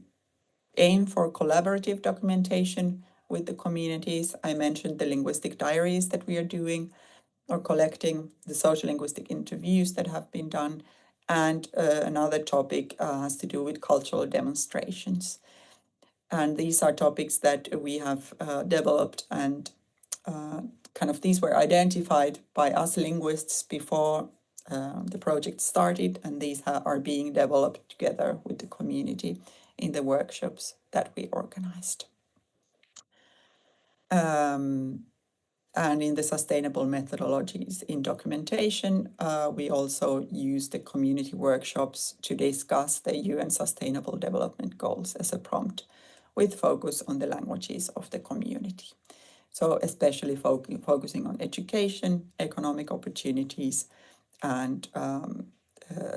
aim for collaborative documentation with the communities. I mentioned the linguistic diaries that we are doing or collecting, the social linguistic interviews that have been done, and another topic has to do with cultural demonstrations. And these are topics that we have developed and kind of these were identified by us linguists before the project started, and these are being developed together with the community in the workshops that we organized. And in the sustainable methodologies in documentation, we also use the community workshops to discuss the UN Sustainable Development Goals as a prompt with focus on the languages of the community. So especially focusing on education, economic opportunities, and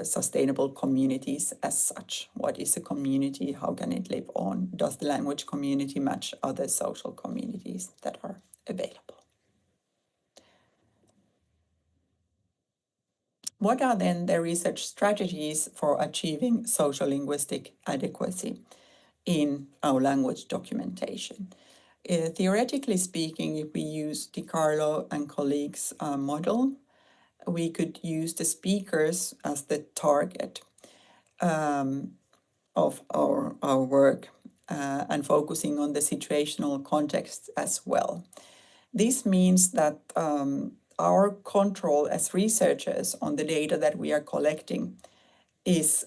sustainable communities as such. What is a community? How can it live on? Does the language community match other social communities that are available? What are then the research strategies for achieving social linguistic adequacy in our language documentation? Theoretically speaking, if we use DiCarlo and colleagues' model, we could use the speakers as the target of our work and focusing on the situational context as well. This means that our control as researchers on the data that we are collecting is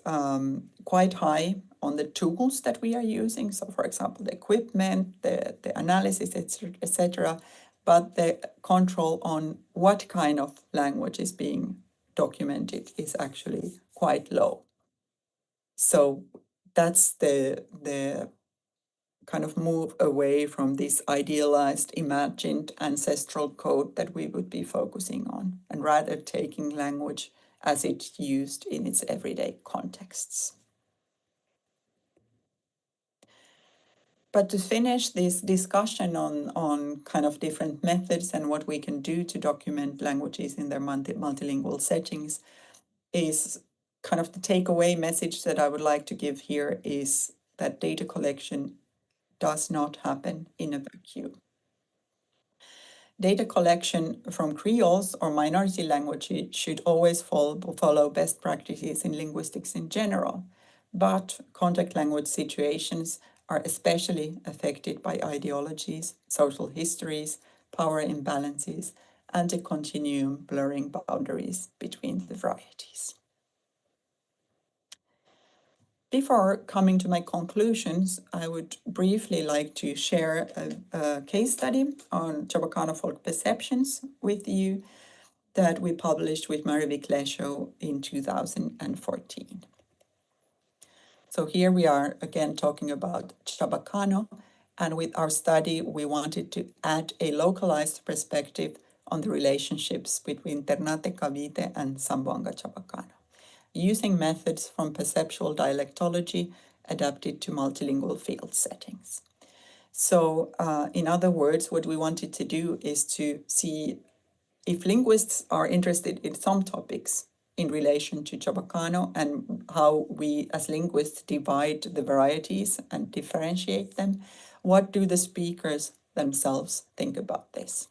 quite high on the tools that we are using. So, for example, the equipment, the analysis, etc. But the control on what kind of language is being documented is actually quite low. So that's the kind of move away from this idealized, imagined ancestral code that we would be focusing on, and rather taking language as it's used in its everyday contexts. But to finish this discussion on kind of different methods and what we can do to document languages in their multilingual settings, is kind of the takeaway message that I would like to give here is that data collection does not happen in a vacuum. Data collection from creoles or minority languages should always follow best practices in linguistics in general, but contact language situations are especially affected by ideologies, social histories, power imbalances, and a continuum blurring boundaries between the varieties. Before coming to my conclusions, I would briefly like to share a case study on Chabacano folk perceptions with you that we published with Marivic Lesho in 2014. So here we are again talking about Chabacano, and with our study we wanted to add a localized perspective on the relationships between Ternate Cavite and Zamboanga Chabacano, using methods from perceptual dialectology adapted to multilingual field settings. So, in other words, what we wanted to do is to see if linguists are interested in some topics in relation to Chabacano and how we as linguists divide the varieties and differentiate them, what do the speakers themselves think about this?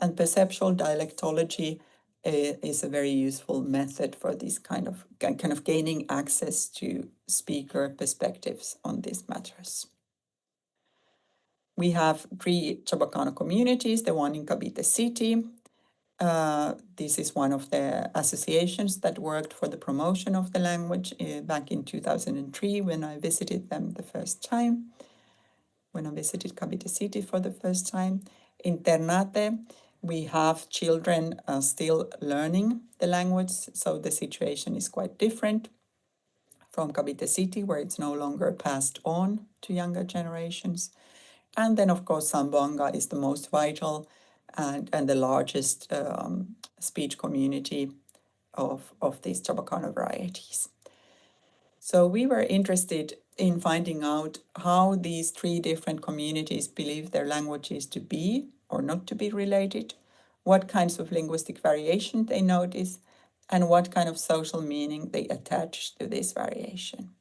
And perceptual dialectology is a very useful method for this kind of gaining access to speaker perspectives on these matters. We have 3 Chabacano communities, the one in Cavite City. This is one of the associations that worked for the promotion of the language back in 2003 when I visited them the first time, when I visited Cavite City for the first time. In Ternate, we have children still learning the language, so the situation is quite different from Cavite City, where it's no longer passed on to younger generations. And then, of course, Zamboanga is the most vital and the largest speech community of these Chabacano varieties. So we were interested in finding out how these 3 different communities believe their languages to be or not to be related, what kinds of linguistic variation they notice, and what kind of social meaning they attach to this variation,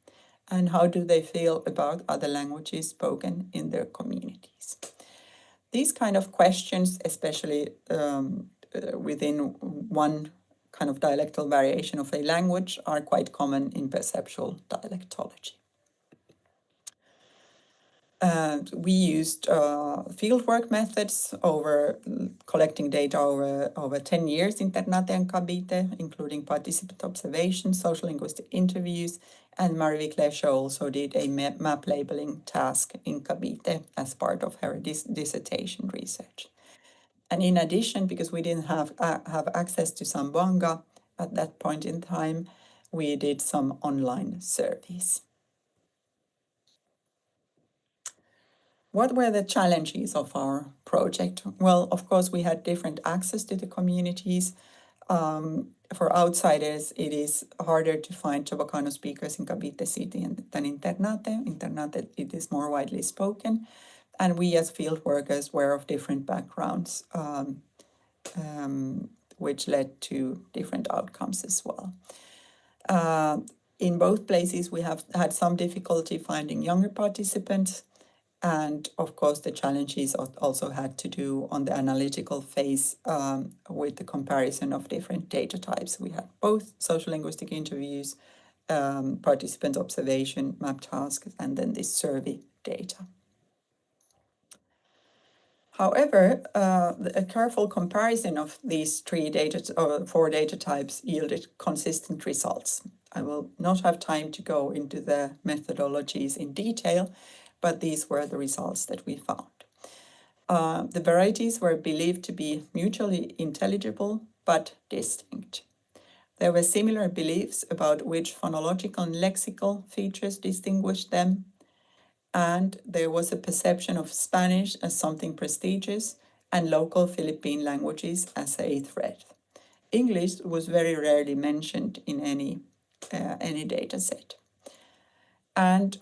and how do they feel about other languages spoken in their communities. These kind of questions, especially within one kind of dialectal variation of a language, are quite common in perceptual dialectology. And we used fieldwork methods over collecting data over 10 years in Ternate and Cavite, including participant observations, social linguistic interviews, and Marivic Lesho also did a map labeling task in Cavite as part of her dissertation research. And in addition, because we didn't have access to Zamboanga at that point in time, we did some online surveys. What were the challenges of our project? Well, of course, we had different access to the communities. For outsiders, it is harder to find Chabacano speakers in Cavite City than in Ternate. In Ternate, it is more widely spoken. And we as field workers were of different backgrounds, which led to different outcomes as well. In both places, we have had some difficulty finding younger participants. And of course, the challenges also had to do on the analytical phase with the comparison of different data types. We had both social linguistic interviews, participant observation, map tasks, and then this survey data. However, a careful comparison of these four data types yielded consistent results. I will not have time to go into the methodologies in detail, but these were the results that we found. The varieties were believed to be mutually intelligible but distinct. There were similar beliefs about which phonological and lexical features distinguished them, and there was a perception of Spanish as something prestigious and local Philippine languages as a threat. English was very rarely mentioned in any data set. And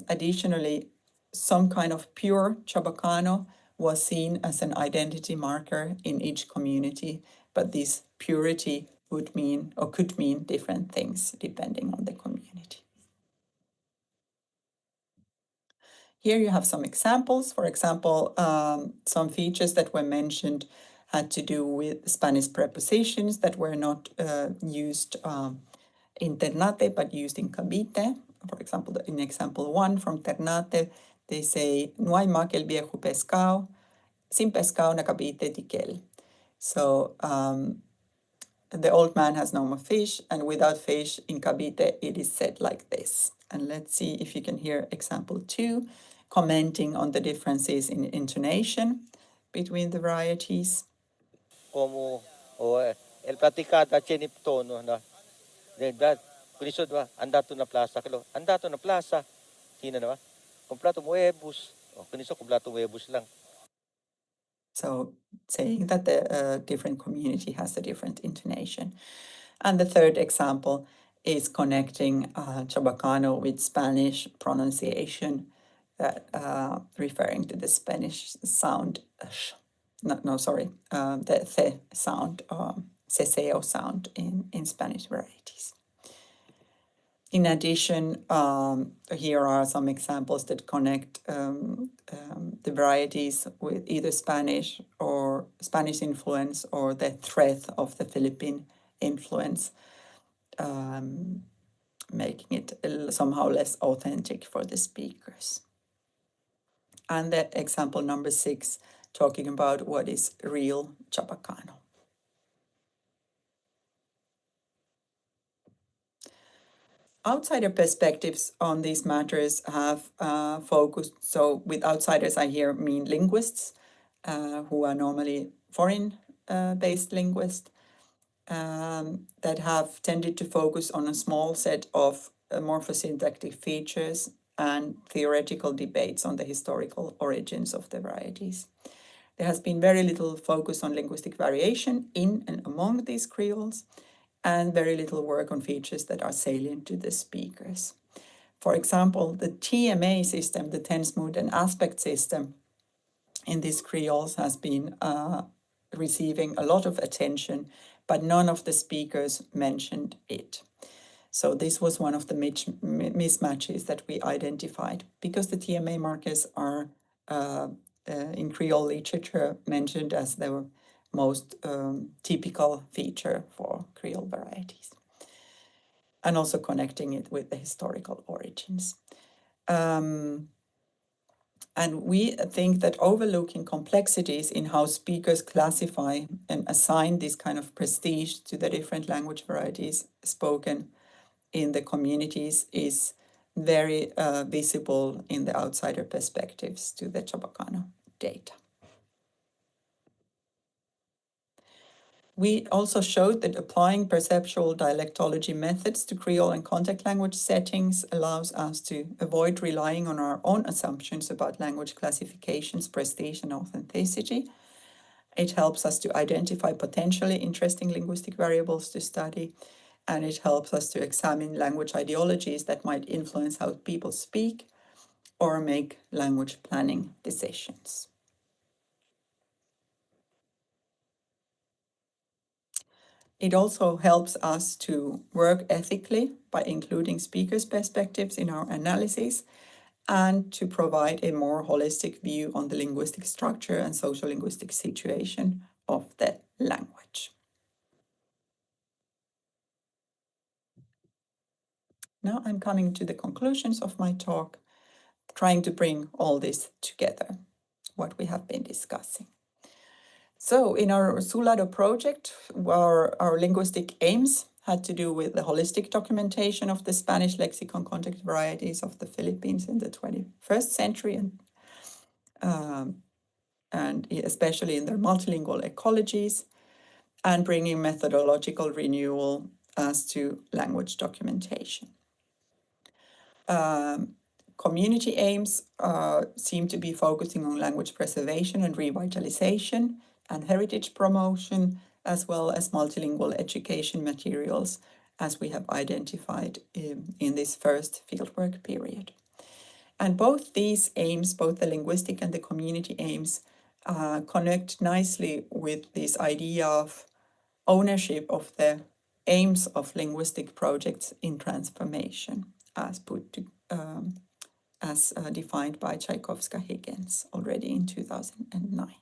additionally, some kind of pure Chabacano was seen as an identity marker in each community, but this purity would mean or could mean different things depending on the community. Here you have some examples. For example, some features that were mentioned had to do with Spanish prepositions that were not used in Ternate, but used in Cavite. For example, in example 1 from Ternate, they say, no hay más que el viejo pescado, sin pescado na Cavite tiquel. So the old man has no more fish, and without fish in Cavite, it is said like this. And let's see if you can hear example 2, commenting on the differences in intonation between the varieties. Como el platicada cheniptono na that kunisod ba andato na plaza kilo andato na plaza hina na ba komplato huevos o kuniso komplato huevos lang. So saying that the different community has a different intonation. And the third example is connecting Chabacano with Spanish pronunciation, referring to the Spanish sound, the the sound, ceseo sound in Spanish varieties. In addition, here are some examples that connect the varieties with either Spanish or Spanish influence or the threat of the Philippine influence, making it somehow less authentic for the speakers. And the example number 6, talking about what is real Chabacano. Outsider perspectives on these matters have focused, so with outsiders I here mean linguists, who are normally foreign-based linguists, that have tended to focus on a small set of morphosyntactic features and theoretical debates on the historical origins of the varieties. There has been very little focus on linguistic variation in and among these creoles, and very little work on features that are salient to the speakers. For example, the TMA system, the tense, mood, and aspect system in these creoles has been receiving a lot of attention, but none of the speakers mentioned it. So this was one of the mismatches that we identified, because the TMA markers are in Creole literature mentioned as the most typical feature for Creole varieties, and also connecting it with the historical origins. And we think that overlooking complexities in how speakers classify and assign this kind of prestige to the different language varieties spoken in the communities is very visible in the outsider perspectives to the Chabacano data. We also showed that applying perceptual dialectology methods to Creole and contact language settings allows us to avoid relying on our own assumptions about language classifications, prestige, and authenticity. It helps us to identify potentially interesting linguistic variables to study, and it helps us to examine language ideologies that might influence how people speak or make language planning decisions. It also helps us to work ethically by including speakers' perspectives in our analysis, and to provide a more holistic view on the linguistic structure and social linguistic situation of the language. Now I'm coming to the conclusions of my talk, trying to bring all this together. what we have been discussing. So in our Sulado project, our linguistic aims had to do with the holistic documentation of the Spanish lexicon context varieties of the Philippines in the 21st century, and especially in their multilingual ecologies, and bringing methodological renewal as to language documentation. Community aims seem to be focusing on language preservation and revitalization and heritage promotion, as well as multilingual education materials, as we have identified in this first fieldwork period. And both these aims, both the linguistic and the community aims, connect nicely with this idea of ownership of the aims of linguistic projects in transformation, as defined by Tchaikovsky-Higgins already in 2009.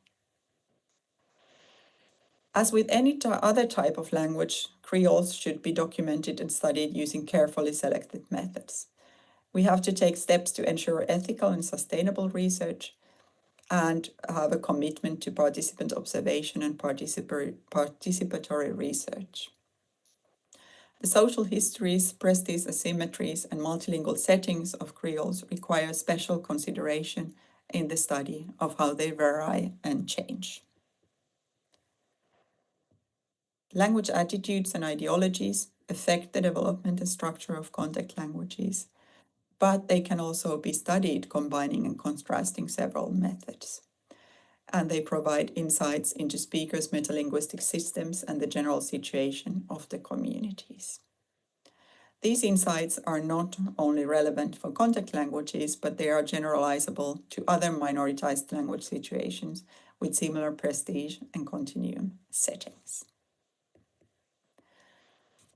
As with any other type of language, Creoles should be documented and studied using carefully selected methods. We have to take steps to ensure ethical and sustainable research and have a commitment to participant observation and participatory research. The social histories, prestige asymmetries, and multilingual settings of Creoles require special consideration in the study of how they vary and change. Language attitudes and ideologies affect the development and structure of contact languages, but they can also be studied combining and contrasting several methods. And they provide insights into speakers' metalinguistic systems and the general situation of the communities. These insights are not only relevant for contact languages, but they are generalizable to other minoritized language situations with similar prestige and continuum settings.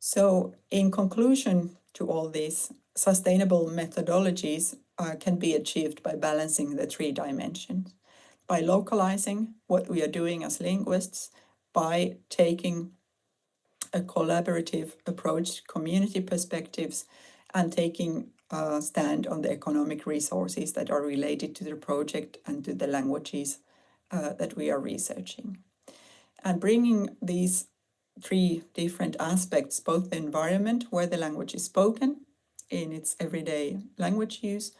So, in conclusion to all these, sustainable methodologies can be achieved by balancing the three dimensions, by localizing what we are doing as linguists, by taking a collaborative approach, community perspectives, and taking a stand on the economic resources that are related to the project and to the languages that we are researching. And bringing these three different aspects, both the environment where the language is spoken in its everyday language use,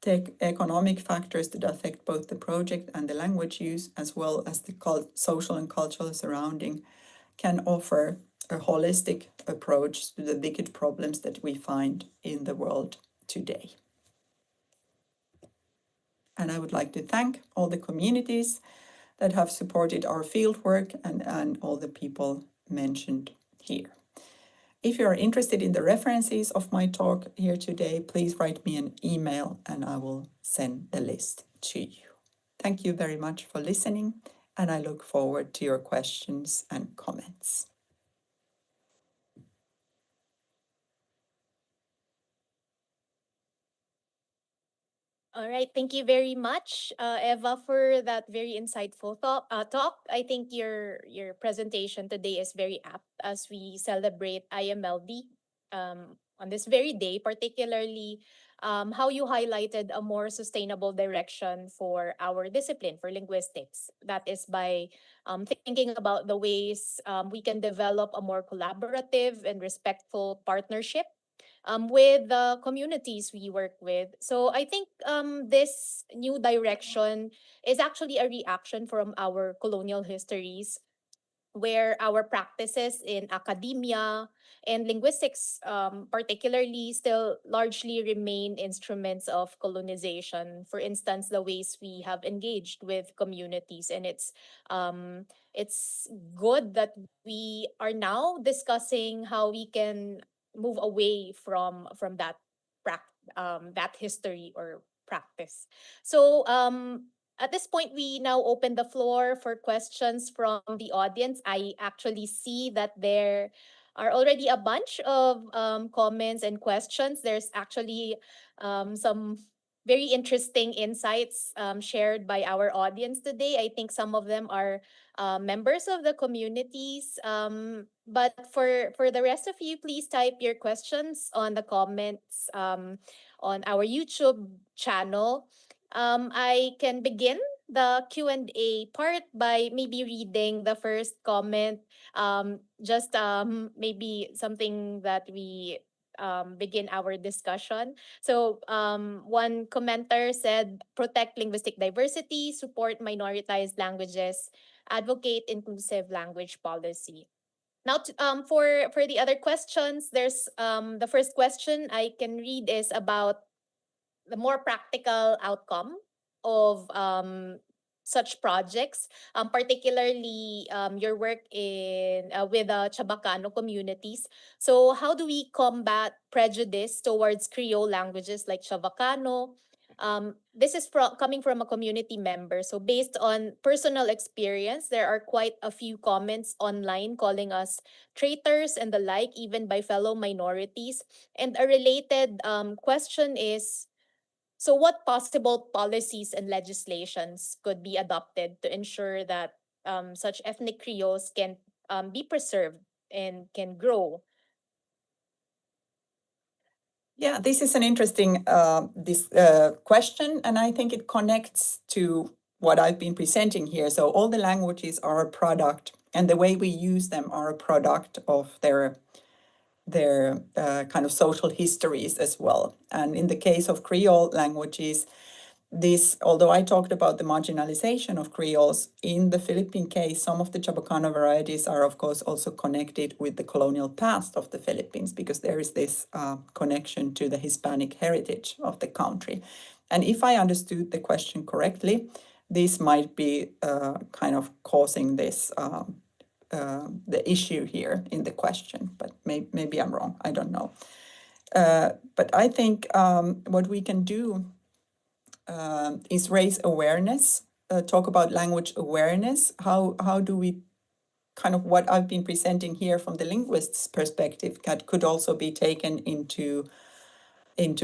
take economic factors that affect both the project and the language use, as well as the social and cultural surrounding, can offer a holistic approach to the wicked problems that we find in the world today. And I would like to thank all the communities that have supported our fieldwork and all the people mentioned here. If you are interested in the references of my talk here today, please write me an email and I will send the list to you. Thank you very much for listening, and I look forward to your questions and comments. All right, thank you very much, Eva, for that very insightful talk. I think your presentation today is very apt as we celebrate IMLD on this very day, particularly how you highlighted a more sustainable direction for our discipline, for linguistics. That is by thinking about the ways we can develop a more collaborative and respectful partnership with the communities we work with. So I think this new direction is actually a reaction from our colonial histories, where our practices in academia and linguistics, particularly, still largely remain instruments of colonization. For instance, the ways we have engaged with communities, and it's good that we are now discussing how we can move away from that history or practice. So at this point, we now open the floor for questions from the audience. I actually see that there are already a bunch of comments and questions. There's actually some very interesting insights shared by our audience today. I think some of them are members of the communities. But for the rest of you, please type your questions on the comments on our YouTube channel. I can begin the Q&A part by maybe reading the first comment. Just maybe something that we begin our discussion. So one commenter said, protect linguistic diversity, support minoritized languages, advocate inclusive language policy. Now, for the other questions, there's the first question I can read is about the more practical outcome of such projects, particularly your work in with the Chabacano communities. So, how do we combat prejudice towards Creole languages like Chabacano? This is coming from a community member. So, based on personal experience, there are quite a few comments online calling us traitors and the like, even by fellow minorities. And a related question is, so, what possible policies and legislations could be adopted to ensure that such ethnic Creoles can be preserved and can grow? Yeah, this is an interesting question, and I think it connects to what I've been presenting here. So all the languages are a product, and the way we use them are a product of their kind of social histories as well. And in the case of Creole languages, this, although I talked about the marginalization of Creoles, in the Philippine case, some of the Chabacano varieties are, of course, also connected with the colonial past of the Philippines, because there is this connection to the Hispanic heritage of the country. And if I understood the question correctly, this might be kind of causing this the issue here in the question, but maybe I'm wrong. I don't know. But I think what we can do is raise awareness, talk about language awareness. How do we kind of what I've been presenting here from the linguist's perspective could also be taken into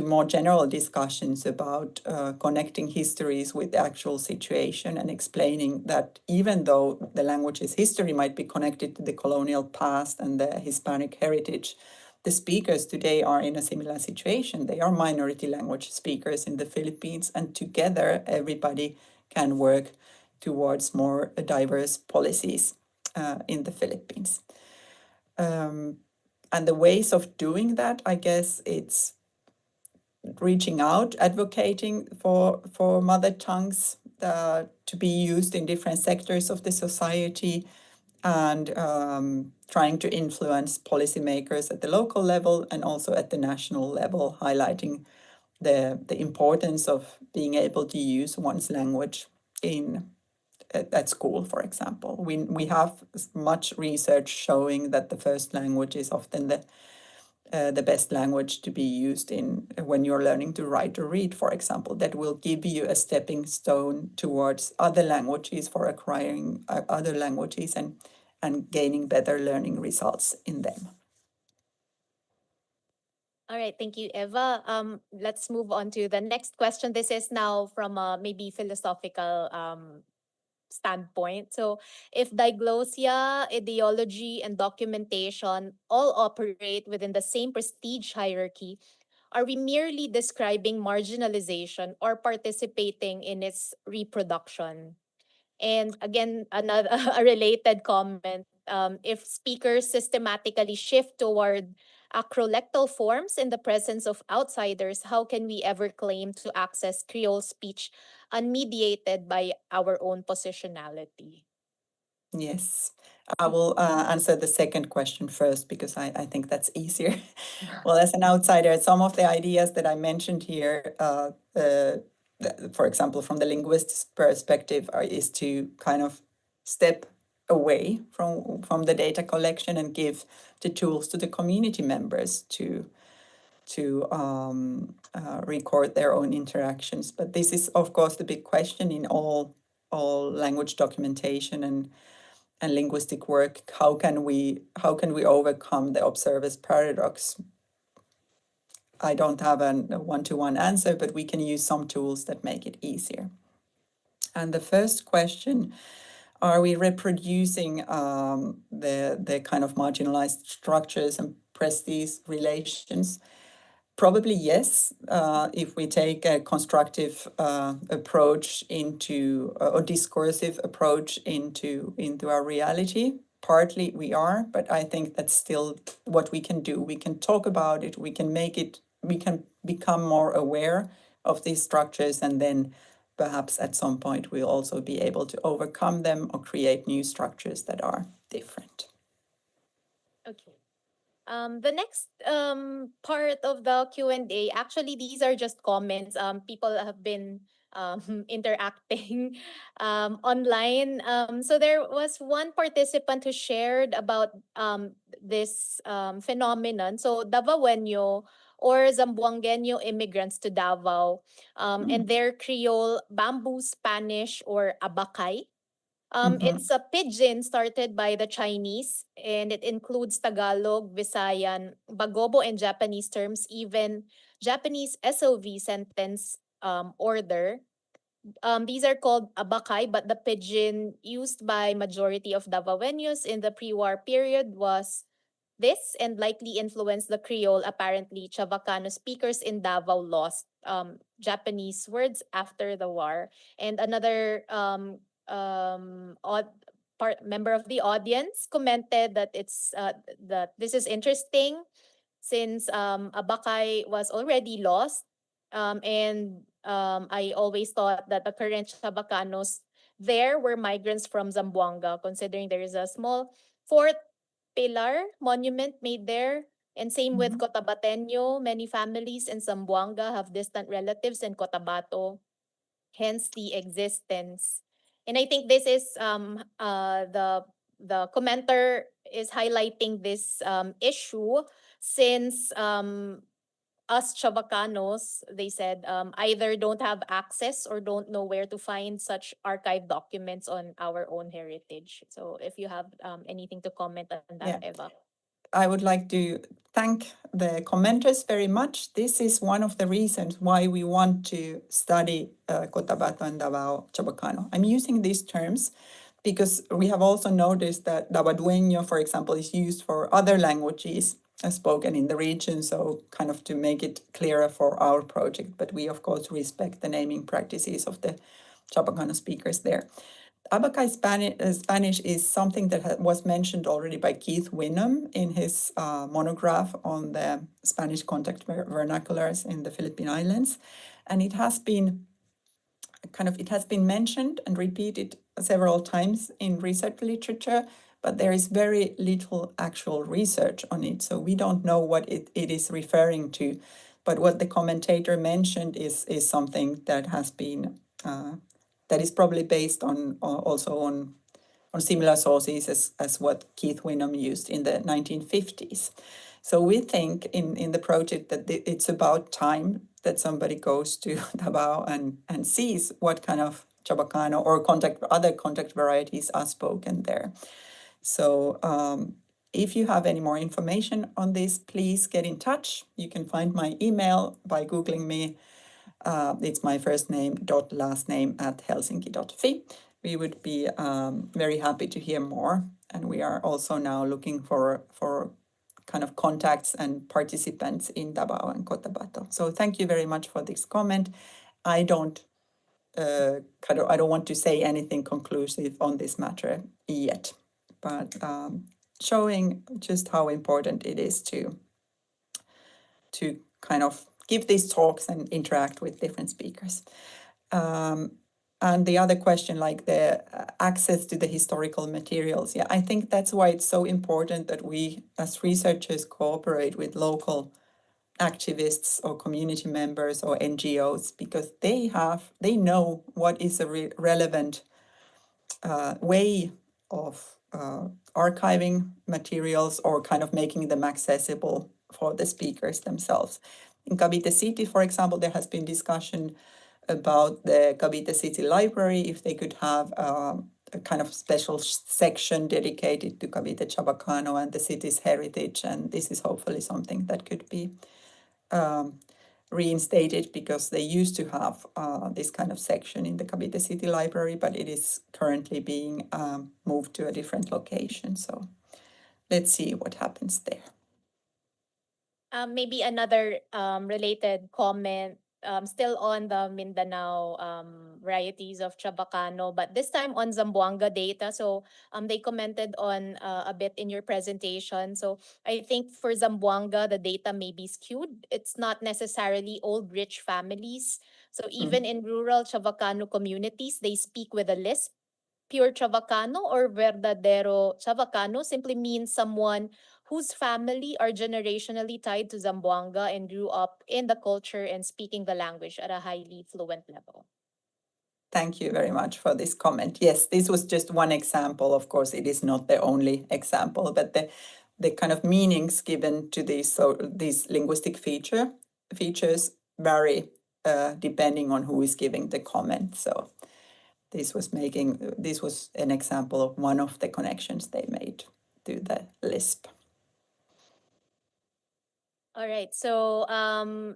more general discussions about connecting histories with the actual situation and explaining that even though the language's history might be connected to the colonial past and the Hispanic heritage, the speakers today are in a similar situation. They are minority language speakers in the Philippines, and together everybody can work towards more diverse policies in the Philippines. And the ways of doing that, I guess it's reaching out, advocating for mother tongues to be used in different sectors of the society, and trying to influence policymakers at the local level and also at the national level, highlighting the importance of being able to use one's language at school, for example. We have much research showing that the first language is often the best language to be used in when you're learning to write or read, for example. That will give you a stepping stone towards other languages, for acquiring other languages and gaining better learning results in them. All right, thank you, Eva. Let's move on to the next question. This is now from a maybe philosophical standpoint. So, if diglossia, ideology, and documentation all operate within the same prestige hierarchy, are we merely describing marginalization or participating in its reproduction? And again, another a related comment. If speakers systematically shift toward acrolectal forms in the presence of outsiders, how can we ever claim to access Creole speech unmediated by our own positionality? Yes, I will answer the second question first, because I think that's easier. Well, as an outsider, some of the ideas that I mentioned here, for example, from the linguist's perspective, is to kind of step away from the data collection and give the tools to the community members to record their own interactions. But this is, of course, the big question in all language documentation and linguistic work. How can we overcome the observer's paradox? I don't have a one-to-one answer, but we can use some tools that make it easier. And the first question, are we reproducing the kind of marginalized structures and prestige relations? Probably yes, if we take a constructive approach into or discursive approach into our reality. Partly we are, but I think that's still what we can do. We can talk about it. We can make it. We can become more aware of these structures, and then perhaps at some point we'll also be able to overcome them or create new structures that are different. Okay. The next part of the Q&A, actually, these are just comments. People have been interacting online. So there was one participant who shared about this phenomenon. So Davaoenyo or Zamboangueño immigrants to Davao and their Creole bamboo Spanish or abakay. It's a pidgin started by the Chinese, and it includes Tagalog, Visayan, Bagobo, and Japanese terms, even Japanese SOV sentence order. These are called abakay, but the pidgin used by majority of Davaoeños in the pre-war period was this, and likely influenced the Creole. Apparently, Chavacano speakers in Davao lost Japanese words after the war. And another member of the audience commented that that this is interesting since abakay was already lost, and I always thought that the current Chavacanos there were migrants from Zamboanga, considering there is a small fourth pillar monument made there. And same with Cotabateño. Many families in Zamboanga have distant relatives in Cotabato, hence the existence. And I think this is the commenter is highlighting this issue since us Chavacanos, they said, either don't have access or don't know where to find such archive documents on our own heritage. So if you have anything to comment on that, Yeah. Eva. I would like to thank the commenters very much. This is one of the reasons why we want to study Cotabato and Davao Chabacano. I'm using these terms because we have also noticed that Davadueño, for example, is used for other languages spoken in the region, so kind of to make it clearer for our project. But we, of course, respect the naming practices of the Chabacano speakers there. Abakay Spanish is something that was mentioned already by Keith Winham in his monograph on the Spanish contact vernaculars in the Philippine Islands. And it has been mentioned and repeated several times in research literature, but there is very little actual research on it. So we don't know what it is referring to. But what the commentator mentioned is something that has been that is probably based on similar sources as what Keith Winham used in the 1950s. So we think in the project that it's about time that somebody goes to Davao and sees what kind of Chabacano or other contact varieties are spoken there. So if you have any more information on this, please get in touch. You can find my email by Googling me. It's my first name dot last name at helsinki.fi. We would be very happy to hear more. And we are also now looking for kind of contacts and participants in Davao and Cotabato. So thank you very much for this comment. I don't want to say anything conclusive on this matter yet, but showing just how important it is to kind of give these talks and interact with different speakers. And the other question, like the access to the historical materials. Yeah, I think that's why it's so important that we as researchers cooperate with local activists or community members or NGOs, because they know what is a relevant way of archiving materials or kind of making them accessible for the speakers themselves. In Cavite City, for example, there has been discussion about the Cavite City Library, if they could have a kind of special section dedicated to Cavite Chabacano and the city's heritage. And this is hopefully something that could be reinstated, because they used to have this kind of section in the Cavite City Library, but it is currently being moved to a different location. So let's see what happens there. Maybe another related comment, still on the Mindanao varieties of Chabacano, but this time on Zamboanga data. So they commented on a bit in your presentation. So I think for Zamboanga, the data may be skewed. It's not necessarily old rich families. So even in rural Chavacano communities, they speak with a lisp. Pure Chavacano or verdadero Chavacano simply means someone whose family are generationally tied to Zamboanga and grew up in the culture and speaking the language at a highly fluent level. Thank you very much for this comment. Yes, this was just one example. Of course, it is not the only example, but the kind of meanings given to these linguistic features vary depending on who is giving the comment. So this was an example of one of the connections they made to the Lisp. All right. So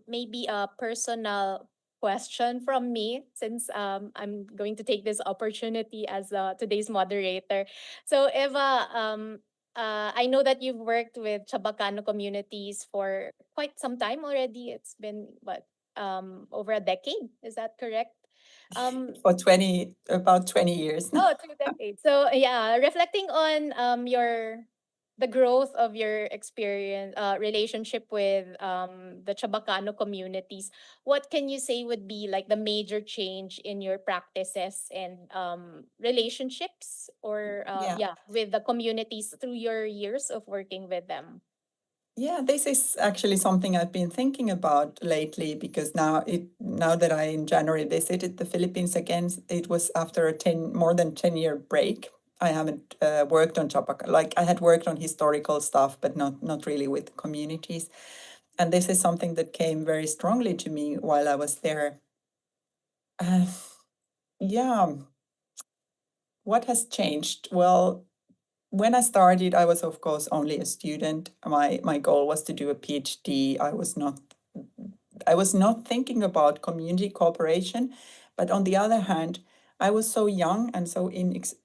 maybe a personal question from me, since I'm going to take this opportunity as today's moderator. So Eva, I know that you've worked with Chabacano communities for quite some time already. It's been what, over a decade? Is that correct? For about 20 years now. Oh, 2 decades. So yeah, reflecting on the growth of your experience, relationship with the Chabacano communities, what can you say would be like the major change in your practices and relationships, or Yeah. with the communities through your years of working with them? Yeah, this is actually something I've been thinking about lately, because now that I in January visited the Philippines again, it was after a more than 10-year break. I haven't worked on Chapaca. Like, I had worked on historical stuff, but not really with communities. And this is something that came very strongly to me while I was there. Yeah, what has changed? Well, when I started, I was, of course, only a student. My goal was to do a PhD. I was not thinking about community cooperation, but on the other hand, I was so young and so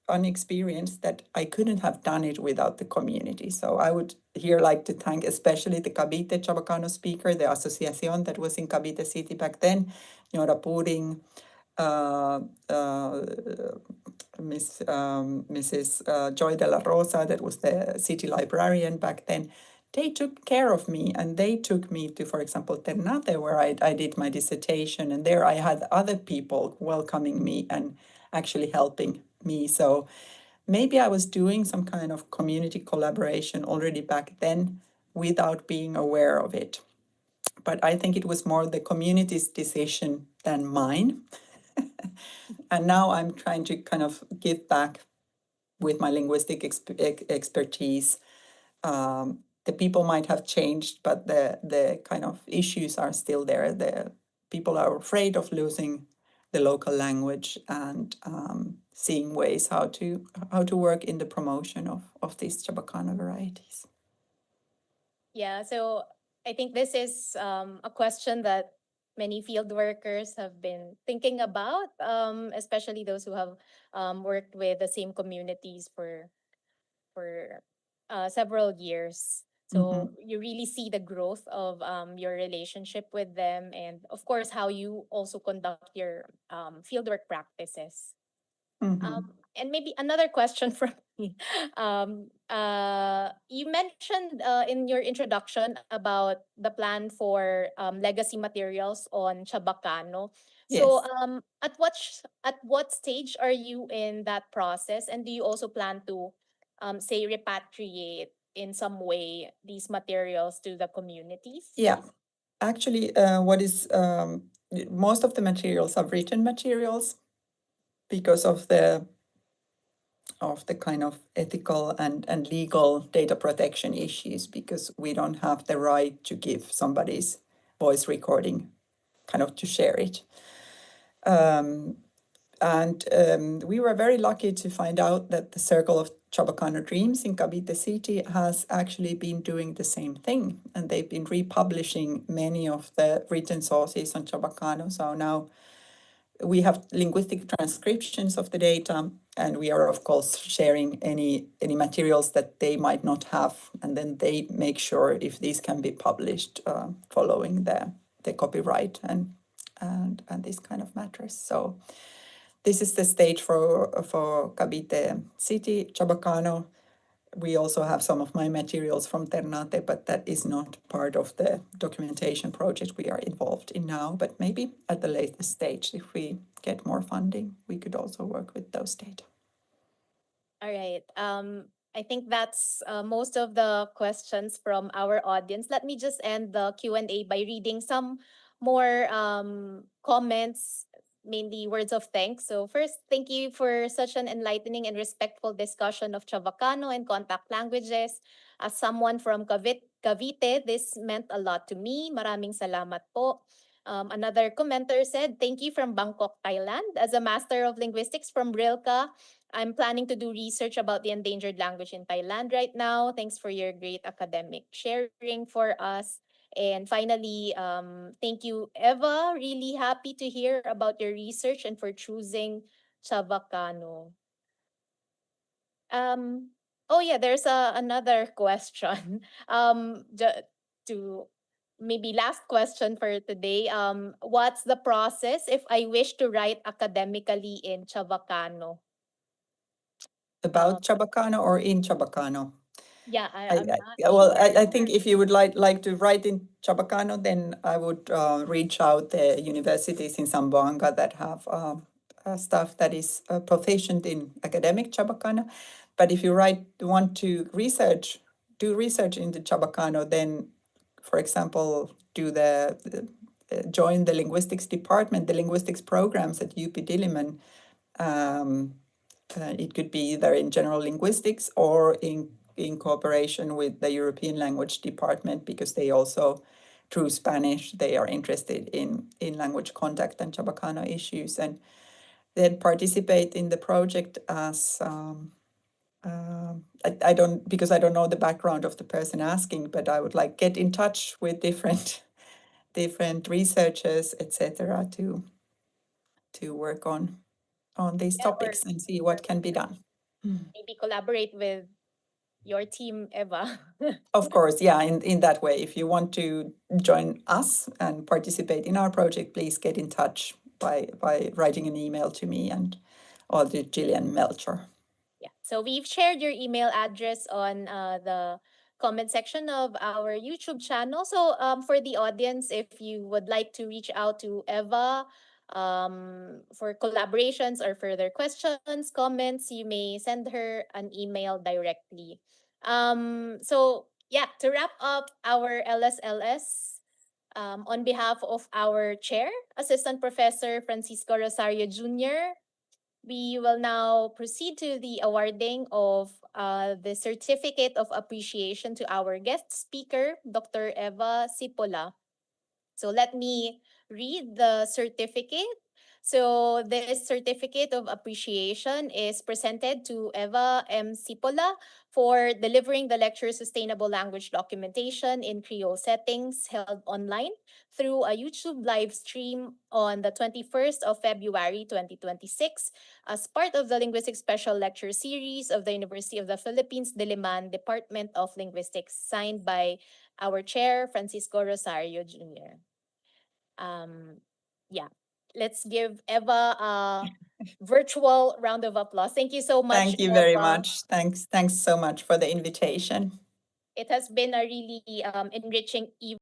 unexperienced that I couldn't have done it without the community. So I would here like to thank especially the Cavite Chabacano speaker, the association that was in Cavite City back then, Nyora Puring, uh, uh, Mrs. Joy de la Rosa, that was the city librarian back then. They took care of me, and they took me to, for example, Ternate, where I did my dissertation, and there I had other people welcoming me and actually helping me. So maybe I was doing some kind of community collaboration already back then without being aware of it. But I think it was more the community's decision than mine. And now I'm trying to kind of give back with my linguistic expertise. The people might have changed, but the kind of issues are still there. The people are afraid of losing the local language, and seeing ways how to work in the promotion of these Chabacano varieties. Yeah, so I think this is a question that many field workers have been thinking about, especially those who have worked with the same communities for several years. So you really see the growth of your relationship with them, and of course, how you also conduct your fieldwork practices. And maybe another question from me. You mentioned in your introduction about the plan for legacy materials on Chabacano. So, Yes. at what stage are you in that process, and do you also plan to, say, repatriate in some way these materials to the communities? Yeah. Actually, what is most of the materials are written materials because of the kind of ethical and legal data protection issues, because we don't have the right to give somebody's voice recording, kind of to share it. And we were very lucky to find out that the Circle of Chabacano Dreams in Cavite City has actually been doing the same thing. And they've been republishing many of the written sources on Chabacano. So now we have linguistic transcriptions of the data, and we are of course sharing any materials that they might not have, and then they make sure if these can be published following the copyright and these kind of matters. So this is the stage for Cavite City, Chabacano. We also have some of my materials from Ternate, but that is not part of the documentation project we are involved in now. But maybe at the later stage, if we get more funding, we could also work with those data. All right. I think that's most of the questions from our audience. Let me just end the Q&A by reading some more comments, mainly words of thanks. So first, thank you for such an enlightening and respectful discussion of Chavacano and contact languages. As someone from Cavite, this meant a lot to me. Maraming salamat po. Another commenter said, thank you from Bangkok, Thailand. As a Master of Linguistics from Rilka, I'm planning to do research about the endangered language in Thailand right now. Thanks for your great academic sharing for us. And finally, thank you, Eva. Really happy to hear about your research and for choosing Chavacano. Oh yeah, there's another question. To maybe last question for today. What's the process if I wish to write academically in Chavacano? About Chabacano or in Chabacano? Yeah, I'm not Well, sure. I think if you would like to write in Chabacano, then I would reach out the universities in Zamboanga that have staff that is proficient in academic Chabacano. But if you want to do research into Chabacano, then, for example, join the linguistics department, the linguistics programs at UP Diliman. It could be either in general linguistics or in cooperation with the European language department, because they also, through Spanish, they are interested in language contact and Chabacano issues, and then participate in the project as I don't, because I don't know the background of the person asking, but I would like get in touch with different researchers, etc., to work on these Yeah, or topics and see what can be done. maybe collaborate with your team, Eva. Of course, yeah, in that way. If you want to join us and participate in our project, please get in touch by writing an email to me or to Gillian Melcher. Yeah. So we've shared your email address on the comment section of our YouTube channel. So for the audience, if you would like to reach out to Eva for collaborations or further questions, comments, you may send her an email directly. So yeah, to wrap up our LSLS, on behalf of our chair, Assistant Professor Francisco Rosario Jr., we will now proceed to the awarding of the Certificate of Appreciation to our guest speaker, Dr. Eva Cipolla. So let me read the certificate. So this certificate of appreciation is presented to Eva M. Cipolla for delivering the lecture Sustainable Language Documentation in Creole Settings, held online through a YouTube live stream on the 21st of February 2026 as part of the Linguistics Special Lecture Series of the University of the Philippines Diliman Department of Linguistics, signed by our chair, Francisco Rosario Jr. Yeah, let's give Eva a virtual round of applause. Thank you so much. Thank you very Eva. much. Thanks so much for the invitation. It has been a really enriching evening.